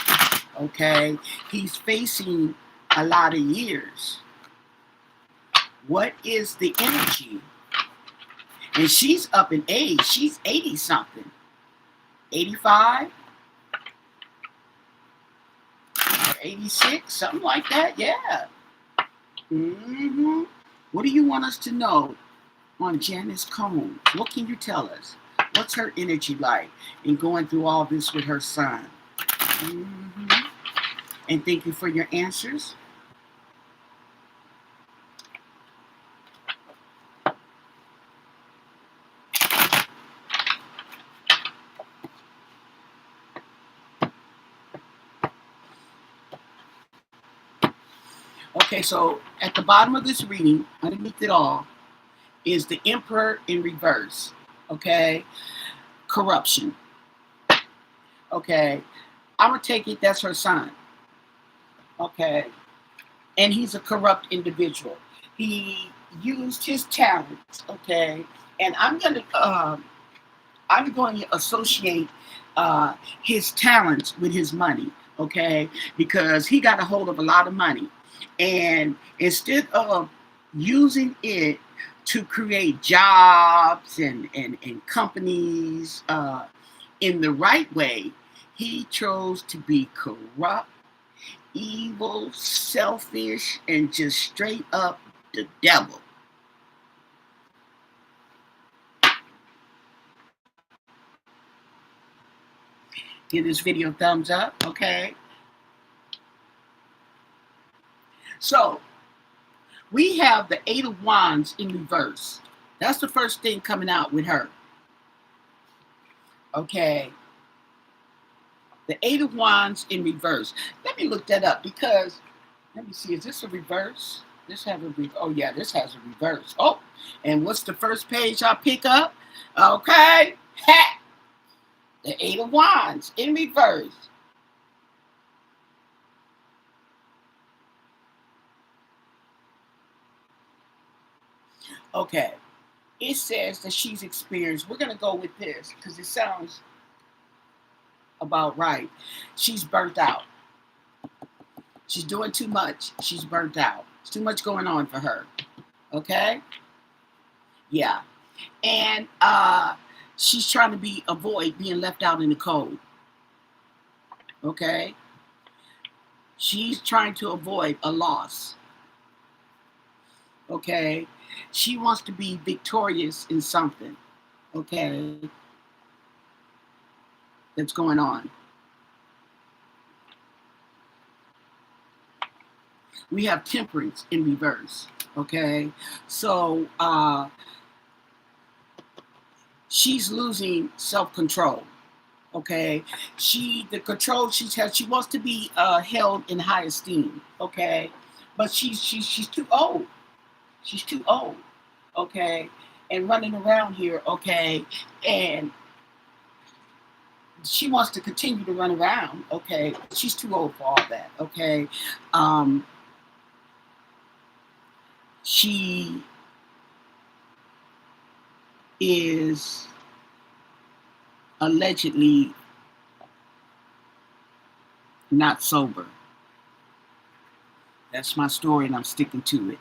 Okay, he's facing a lot of years. What is the energy? And she's up in age. She's 80 something, 85, 86, something like that. Yeah. What do you want us to know on Janice Combs? What can you tell us? What's her energy like in going through all this with her son? And thank you for your answers. Okay, so at the bottom of this reading, underneath it all, is the Emperor in reverse. Okay, corruption. Okay, I'm gonna take it that's her son. Okay, and he's a corrupt individual. He used his talents. Okay, and I'm going to associate his talents with his money. Okay, because he got a hold of a lot of money, and instead of using it to create jobs and companies in the right way, he chose to be corrupt, evil, selfish, and just straight up the devil. Give this video a thumbs up, okay? So, we have the Eight of Wands in reverse. That's the first thing coming out with her. Okay. The Eight of Wands in reverse. Let me look that up because, let me see, is this a reverse? This has a reverse. Oh, yeah, this has a reverse. Oh, and what's the first page I pick up? Okay. Ha! The Eight of Wands in reverse. Okay. It says that she's experienced, we're going to go with this because it sounds about right. She's burnt out. She's doing too much. She's burnt out. It's too much going on for her. Okay? Yeah. And she's trying to avoid being left out in the cold. Okay? She's trying to avoid a loss. Okay? She wants to be victorious in something. Okay? That's going on. We have Temperance in reverse. Okay? So she's losing self-control. Okay, the control she has, she wants to be held in high esteem. Okay, but she's too old. She's too old. Okay, and running around here. Okay, and she wants to continue to run around. Okay, she's too old for all that. Okay, she is allegedly not sober. That's my story, and I'm sticking to it.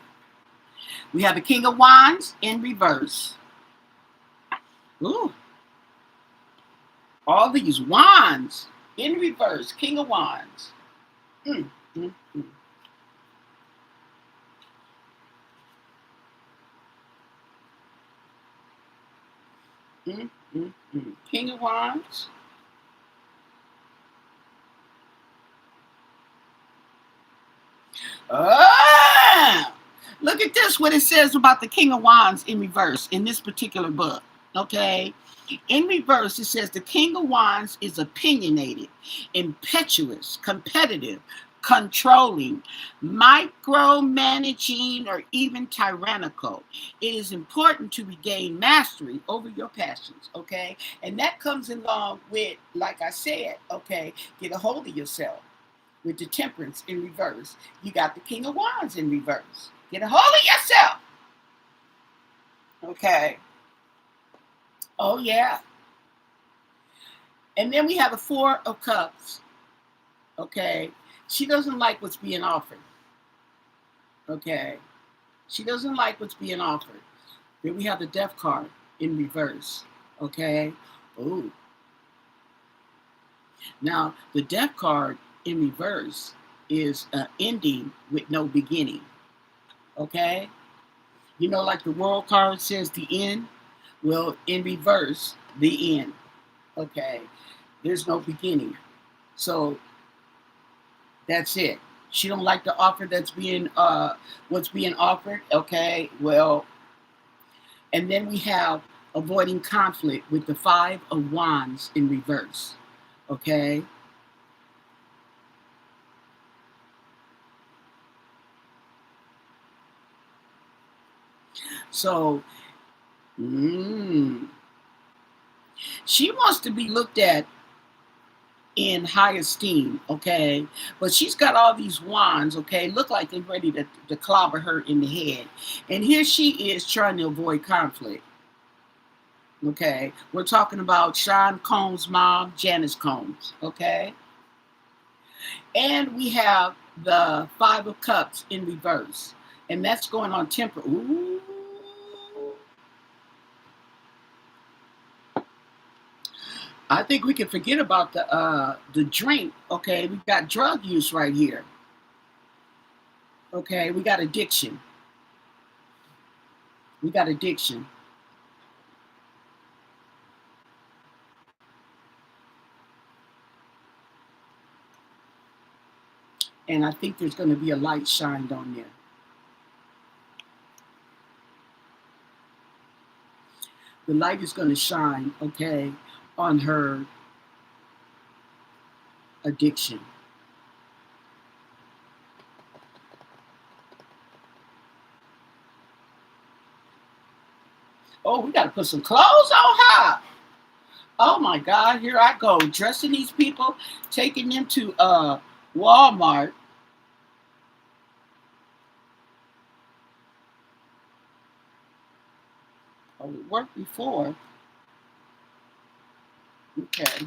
We have the King of Wands in reverse. Ooh. All these wands in reverse. King of Wands. Mm, mm, mm. Mm, mm, mm. King of Wands. Ah! Look at this, what it says about the King of Wands in reverse in this particular book. Okay? In reverse, it says the King of Wands is opinionated, impetuous, competitive, controlling, micromanaging, or even tyrannical. It is important to regain mastery over your passions, okay? And that comes along with, like I said, okay, get a hold of yourself. With the Temperance in reverse, you got the King of Wands in reverse. Get a hold of yourself. Okay. Oh, yeah. And then we have the Four of Cups. Okay. She doesn't like what's being offered. Okay. She doesn't like what's being offered. Then we have the Death card in reverse. Okay. Ooh. Now, the Death card in reverse is an ending with no beginning. Okay. You know, like the World card says the end. Well, in reverse, the end. Okay. There's no beginning. So that's it. She don't like the offer that's being what's being offered. Okay, well, and then we have avoiding conflict with the Five of Wands in reverse. Okay. So she wants to be looked at in high esteem, okay? But she's got all these wands, okay? Look like they're ready to clobber her in the head. And here she is trying to avoid conflict, okay? We're talking about Sean Combs' mom, Janice Combs, okay? And we have the Five of Cups in reverse. And that's going on temper. Ooh. I think we can forget about the drink. Okay, we got drug use right here. Okay, we got addiction. We got addiction. And I think there's going to be a light shined on there. The light is going to shine, okay, on her addiction. Oh, we got to put some clothes on her. Oh my God, here I go, dressing these people, taking them to Walmart. Oh, it worked before. Okay.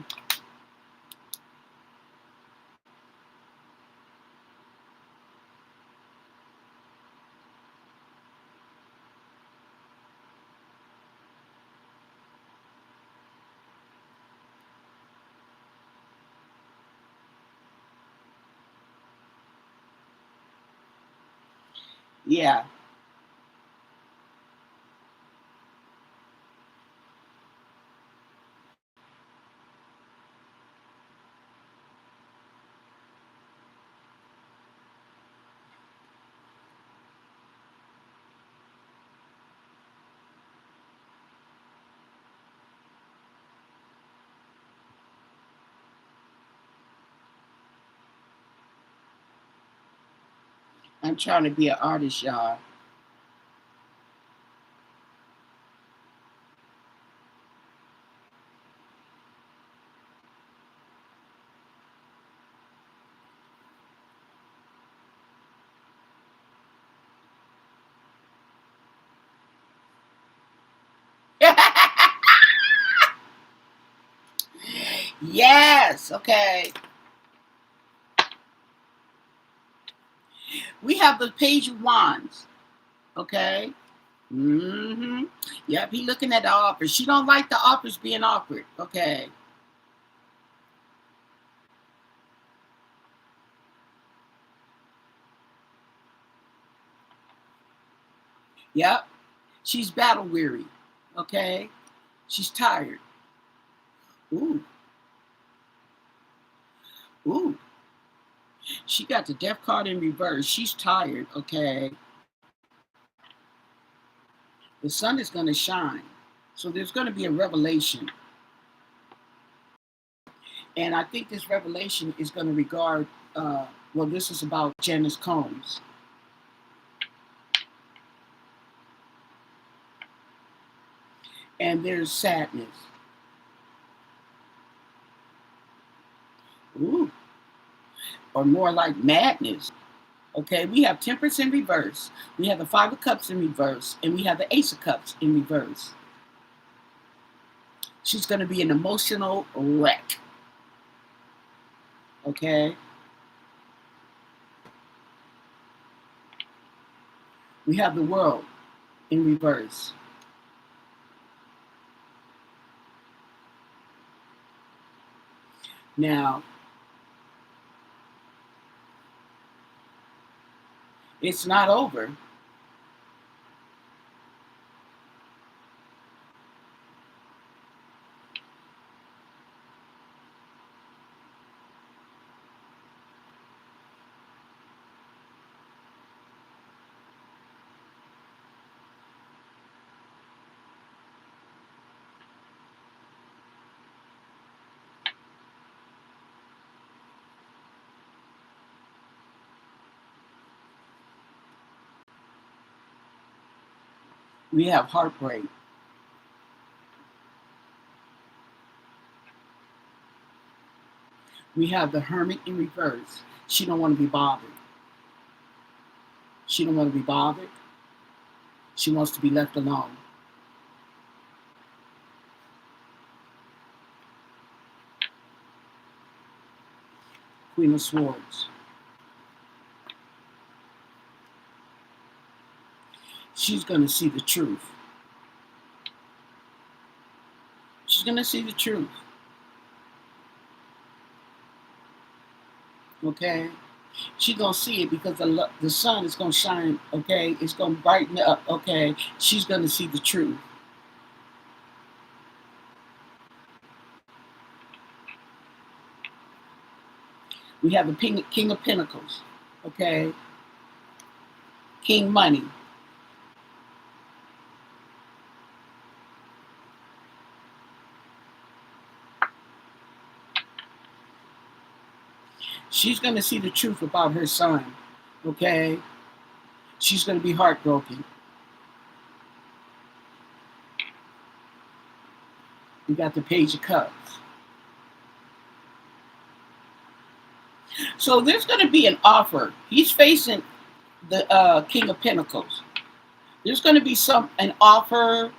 Yeah. I'm trying to be an artist, y'all. Yes. Okay. We have the Page of Wands. Okay. Mm-hmm. Yep. He looking at the offers. She don't like the offers being offered. Okay. Yep. She's battle weary. Okay. She's tired. Ooh. Ooh. She got the death card in reverse. She's tired. Okay. The sun is going to shine. So there's going to be a revelation. And I think this revelation is going to regard, well, this is about Janice Combs. And there's sadness. Ooh. Or more like madness. Okay, we have Temperance in reverse. We have the Five of Cups in reverse. And we have the Ace of Cups in reverse. She's going to be an emotional wreck. Okay. We have the World in reverse. Now, it's not over. We have heartbreak. We have the Hermit in reverse. She don't want to be bothered. She don't want to be bothered. She wants to be left alone. Queen of Swords. She's going to see the truth. She's going to see the truth. Okay? She's going to see it because the sun is going to shine. Okay? It's going to brighten up. Okay? She's going to see the truth. We have the King of Pentacles. Okay? King Money. She's going to see the truth about her son. Okay? She's going to be heartbroken. We got the Page of Cups. So there's going to be an offer. He's facing the King of Pentacles. There's going to be an offer,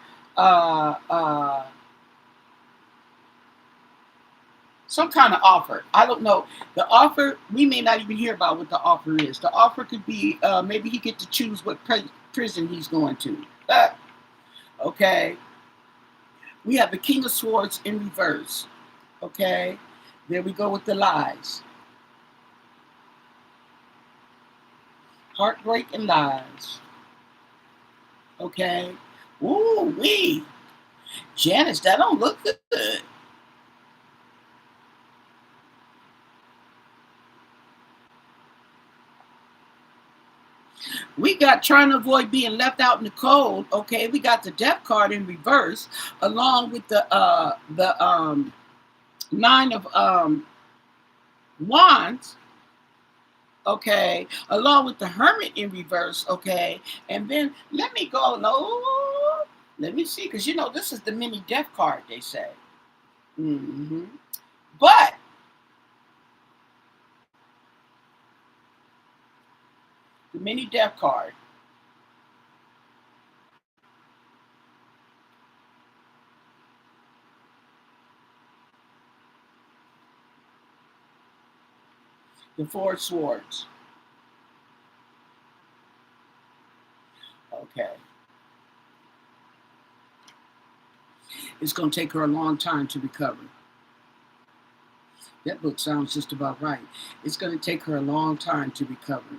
some kind of offer. I don't know. The offer, we may not even hear about what the offer is. The offer could be maybe he get to choose what prison he's going to. Okay. We have the King of Swords in reverse. Okay. There we go with the lies. Heartbreak and lies. Okay. Ooh, wee. Janice, that don't look good. We got trying to avoid being left out in the cold. Okay, we got the Death card in reverse, along with the Nine of Wands. Okay, along with the Hermit in reverse. Okay, and then let me go. No, let me see, because you know this is the mini Death card. They say, but the mini Death card. The Four of Swords. Okay. It's going to take her a long time to recover. That book sounds just about right. It's going to take her a long time to recover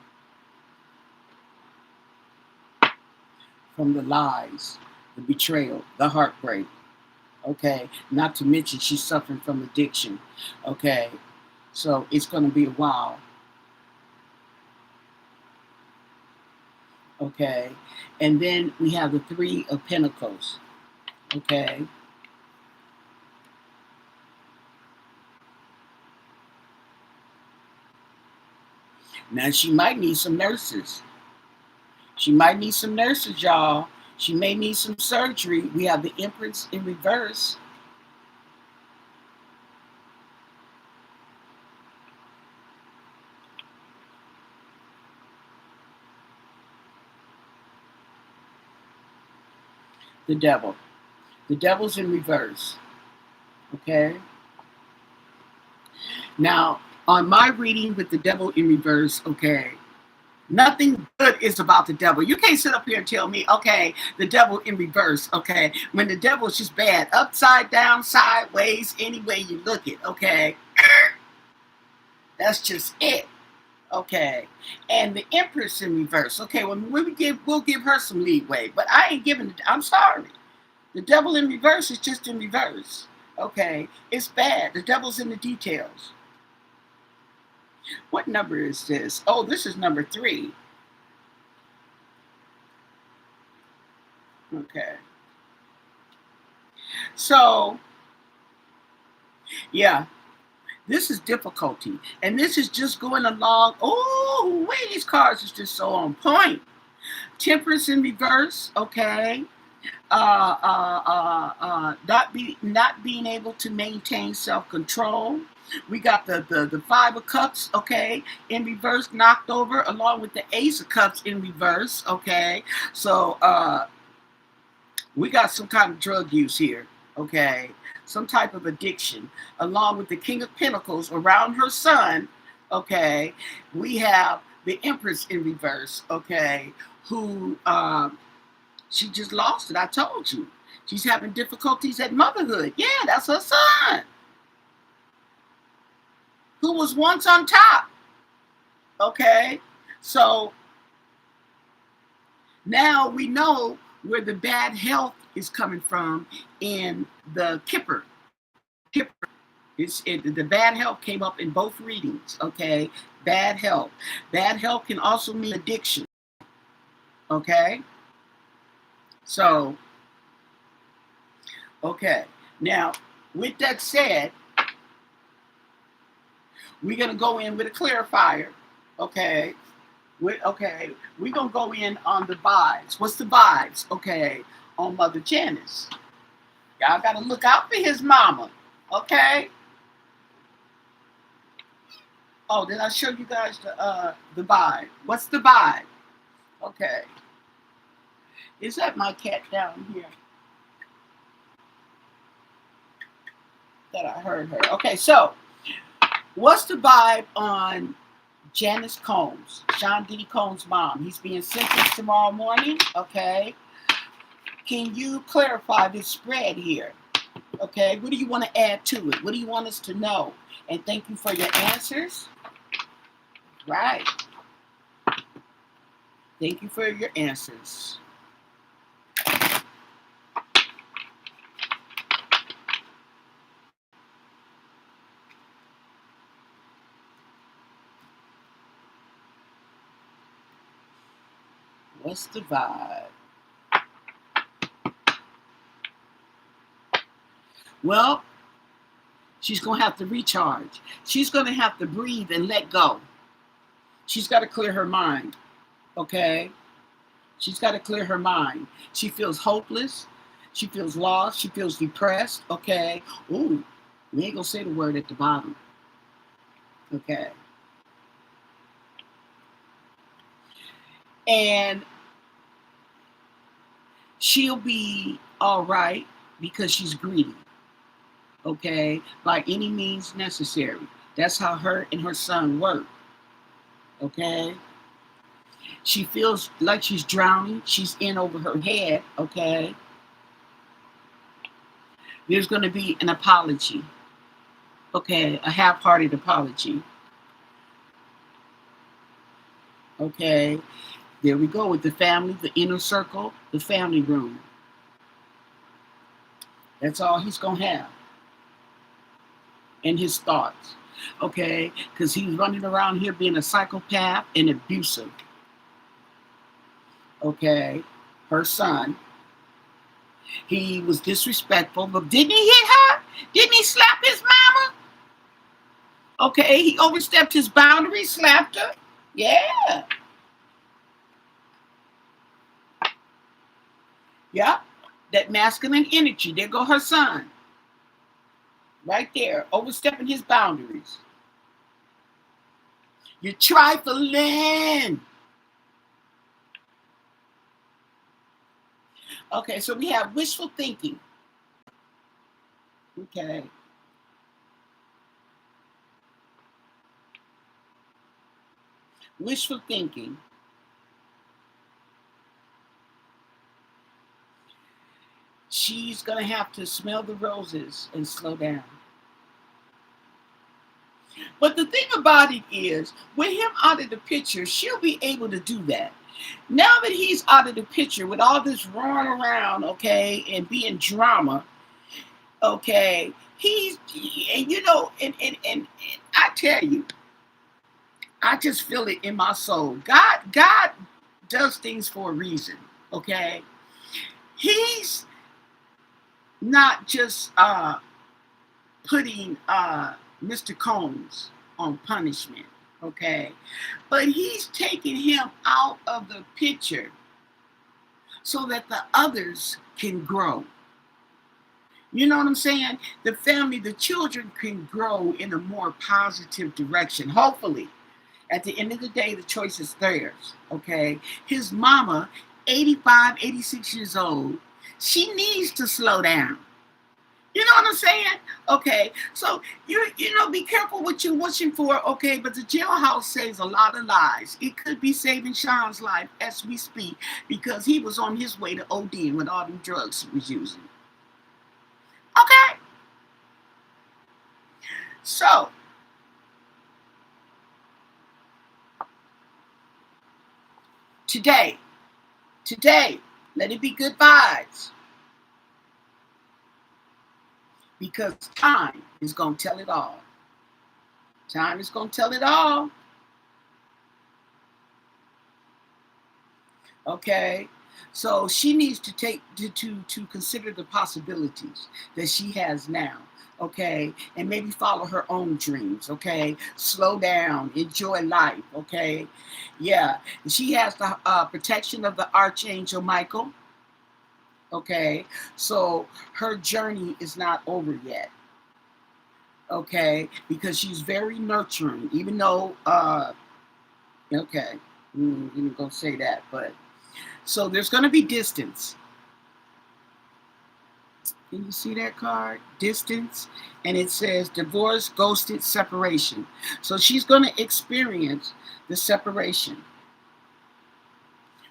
from the lies, the betrayal, the heartbreak. Okay. Not to mention she's suffering from addiction. Okay. So it's going to be a while. Okay. And then we have the Three of Pentacles. Okay. Now she might need some nurses. She might need some nurses, y'all. She may need some surgery. We have the Empress in reverse. The Devil. The Devil's in reverse. Okay. Now, on my reading with the Devil in reverse, okay, nothing good is about the devil. You can't sit up here and tell me, okay, the devil in reverse, okay, when the devil is just bad, upside down, sideways, any way you look it, okay. That's just it. Okay. And the Empress in reverse. Okay, well, we'll give her some leeway, but I ain't giving it. I'm sorry. The devil in reverse is just in reverse. Okay. It's bad. The devil's in the details. What number is this? Oh, this is number 3. Okay. So, yeah. This is difficulty. And this is just going along. Oh, wait, these cards is just so on point. Temperance in reverse, okay. Not being able to maintain self-control. We got the Five of Cups, okay, in reverse, knocked over, along with the Ace of Cups in reverse, okay. So we got some kind of drug use here, okay. Some type of addiction, along with the King of Pentacles around her son, okay. We have the Empress in reverse, okay, who she just lost it. I told you. She's having difficulties at motherhood. Yeah, that's her son, who was once on top. Okay, so now we know where the bad health is coming from in the Kipper. The bad health came up in both readings. Okay, bad health. Bad health can also mean addiction. Okay, so okay. Now, with that said, we're gonna go in with a clarifier. Okay, we're gonna go in on the vibes. What's the vibes? Okay, on Mother Janice. Y'all got to look out for his mama. Okay. Oh, did I show you guys the vibe? What's the vibe? Okay. Is that my cat down here? That I heard her. Okay, so what's the vibe on Janice Combs, Sean Diddy Combs' mom? He's being sentenced tomorrow morning. Okay. Can you clarify this spread here? Okay. What do you want to add to it? What do you want us to know? And thank you for your answers. Right. Thank you for your answers. What's the vibe? Well, she's going to have to recharge. She's going to have to breathe and let go. She's got to clear her mind. Okay? She's got to clear her mind. She feels hopeless. She feels lost. She feels depressed. Okay? Ooh, we ain't going to say the word at the bottom. Okay? And she'll be all right because she's greedy. Okay? By any means necessary. That's how her and her son work. Okay? She feels like she's drowning. She's in over her head. Okay? There's going to be an apology. Okay? A half-hearted apology. Okay? There we go with the family, the inner circle, the family room. That's all he's going to have in his thoughts. Okay? Because he's running around here being a psychopath and abusive. Okay? Her son. He was disrespectful, but didn't he hit her? Didn't he slap his mama? Okay, he overstepped his boundaries, slapped her. Yeah. Yeah, that masculine energy. There go her son. Right there, overstepping his boundaries. You're trifling. Okay, so we have wishful thinking. Okay. Wishful thinking. She's going to have to smell the roses and slow down. But the thing about it is, with him out of the picture, she'll be able to do that. Now that he's out of the picture with all this roaring around, okay, and being drama, okay, and you know, and I tell you, I just feel it in my soul. God does things for a reason, okay? He's not just putting Mr. Combs on punishment, okay? But he's taking him out of the picture so that the others can grow. You know what I'm saying? The family, the children can grow in a more positive direction, hopefully. At the end of the day, the choice is theirs, okay? His mama, 85, 86 years old, she needs to slow down. You know what I'm saying? Okay, so you know, be careful what you're wishing for, okay? But the jailhouse says a lot of lies. It could be saving Sean's life as we speak because he was on his way to ODing with all the drugs he was using. Okay? So, today, let it be good vibes. Because time is going to tell it all. Time is going to tell it all. Okay? So she needs to take to consider the possibilities that she has now. Okay? And maybe follow her own dreams. Okay? Slow down. Enjoy life. Okay? Yeah. She has the protection of the Archangel Michael. Okay, so her journey is not over yet. Okay, because she's very nurturing, even though, okay, I'm gonna say that, but so there's gonna be distance. Can you see that card? Distance. And it says divorce, ghosted, separation. So she's going to experience the separation,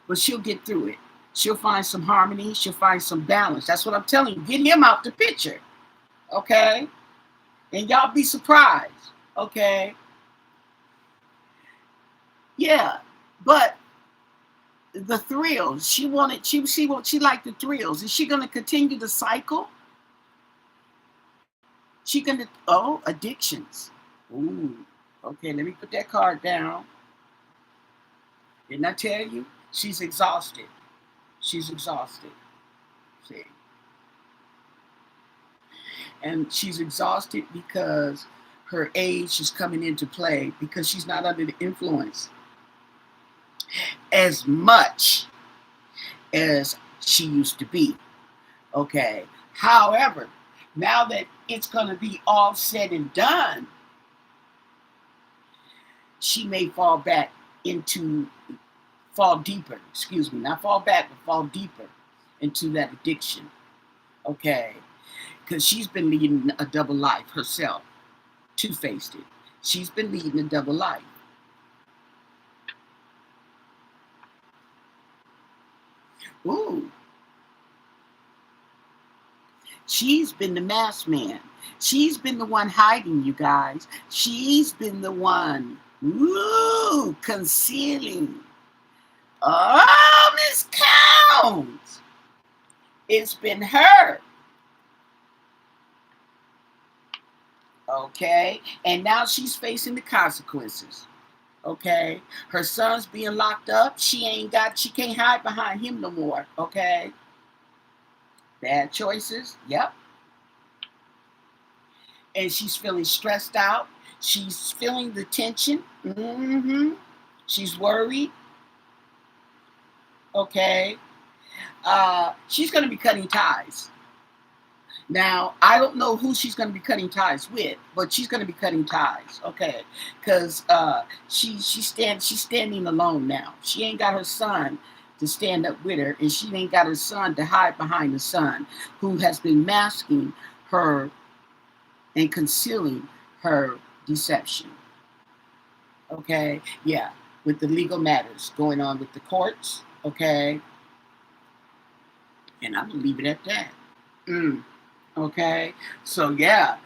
but she'll get through it. She'll find some harmony. She'll find some balance. That's what I'm telling you. Get him out the picture. Okay? And y'all be surprised. Okay? Yeah. But the thrills, she liked the thrills. Is she going to continue the cycle? She can, oh, addictions. Ooh, okay, let me put that card down. Didn't I tell you? She's exhausted. She's exhausted. See? And she's exhausted because her age is coming into play because she's not under the influence as much as she used to be. Okay. However, now that it's going to be all said and done, she may fall deeper, excuse me, not fall back, but fall deeper into that addiction. Okay. Because she's been leading a double life herself, two-faced it. She's been leading a double life. Ooh. She's been the masked man. She's been the one hiding, you guys. She's been the one, concealing. Oh, Miss Counts. It's been her. Okay? And now she's facing the consequences. Okay? Her son's being locked up. She can't hide behind him no more. Okay? Bad choices. Yep. And she's feeling stressed out. She's feeling the tension. She's worried. Okay. She's going to be cutting ties. Now, I don't know who she's going to be cutting ties with, but she's going to be cutting ties. Okay. Because she's standing alone now. She ain't got her son to stand up with her, and she ain't got her son to hide behind the son who has been masking her and concealing her deception. Okay, yeah, with the legal matters going on with the courts, okay, and I'm gonna leave it at that. Okay, so yeah,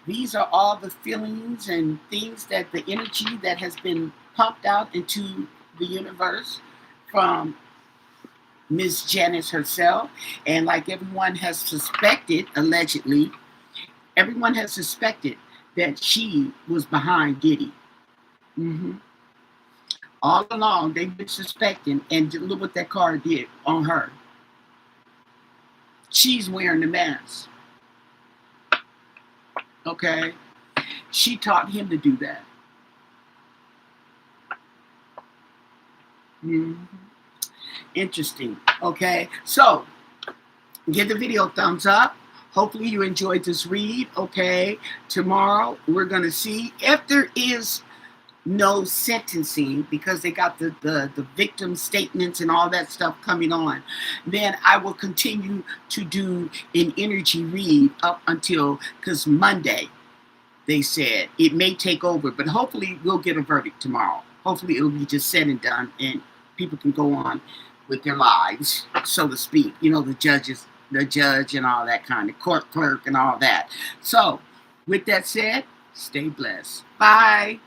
these are all the feelings and things that the energy that has been pumped out into the universe from Miss Janice herself. And like everyone has suspected, allegedly, everyone has suspected that she was behind Diddy. All along, they've been suspecting, and look what that card did on her. She's wearing the mask. Okay? She taught him to do that. Interesting. Okay, so give the video a thumbs up. Hopefully you enjoyed this read. Okay, tomorrow we're going to see if there is no sentencing, because they got the victim statements and all that stuff coming on. Then I will continue to do an energy read up until, because Monday they said it may take over, but hopefully we'll get a verdict tomorrow. Hopefully it'll be just said and done and people can go on with their lives, so to speak. You know, the judge and all that kind of court clerk and all that. So with that said, stay blessed. Bye.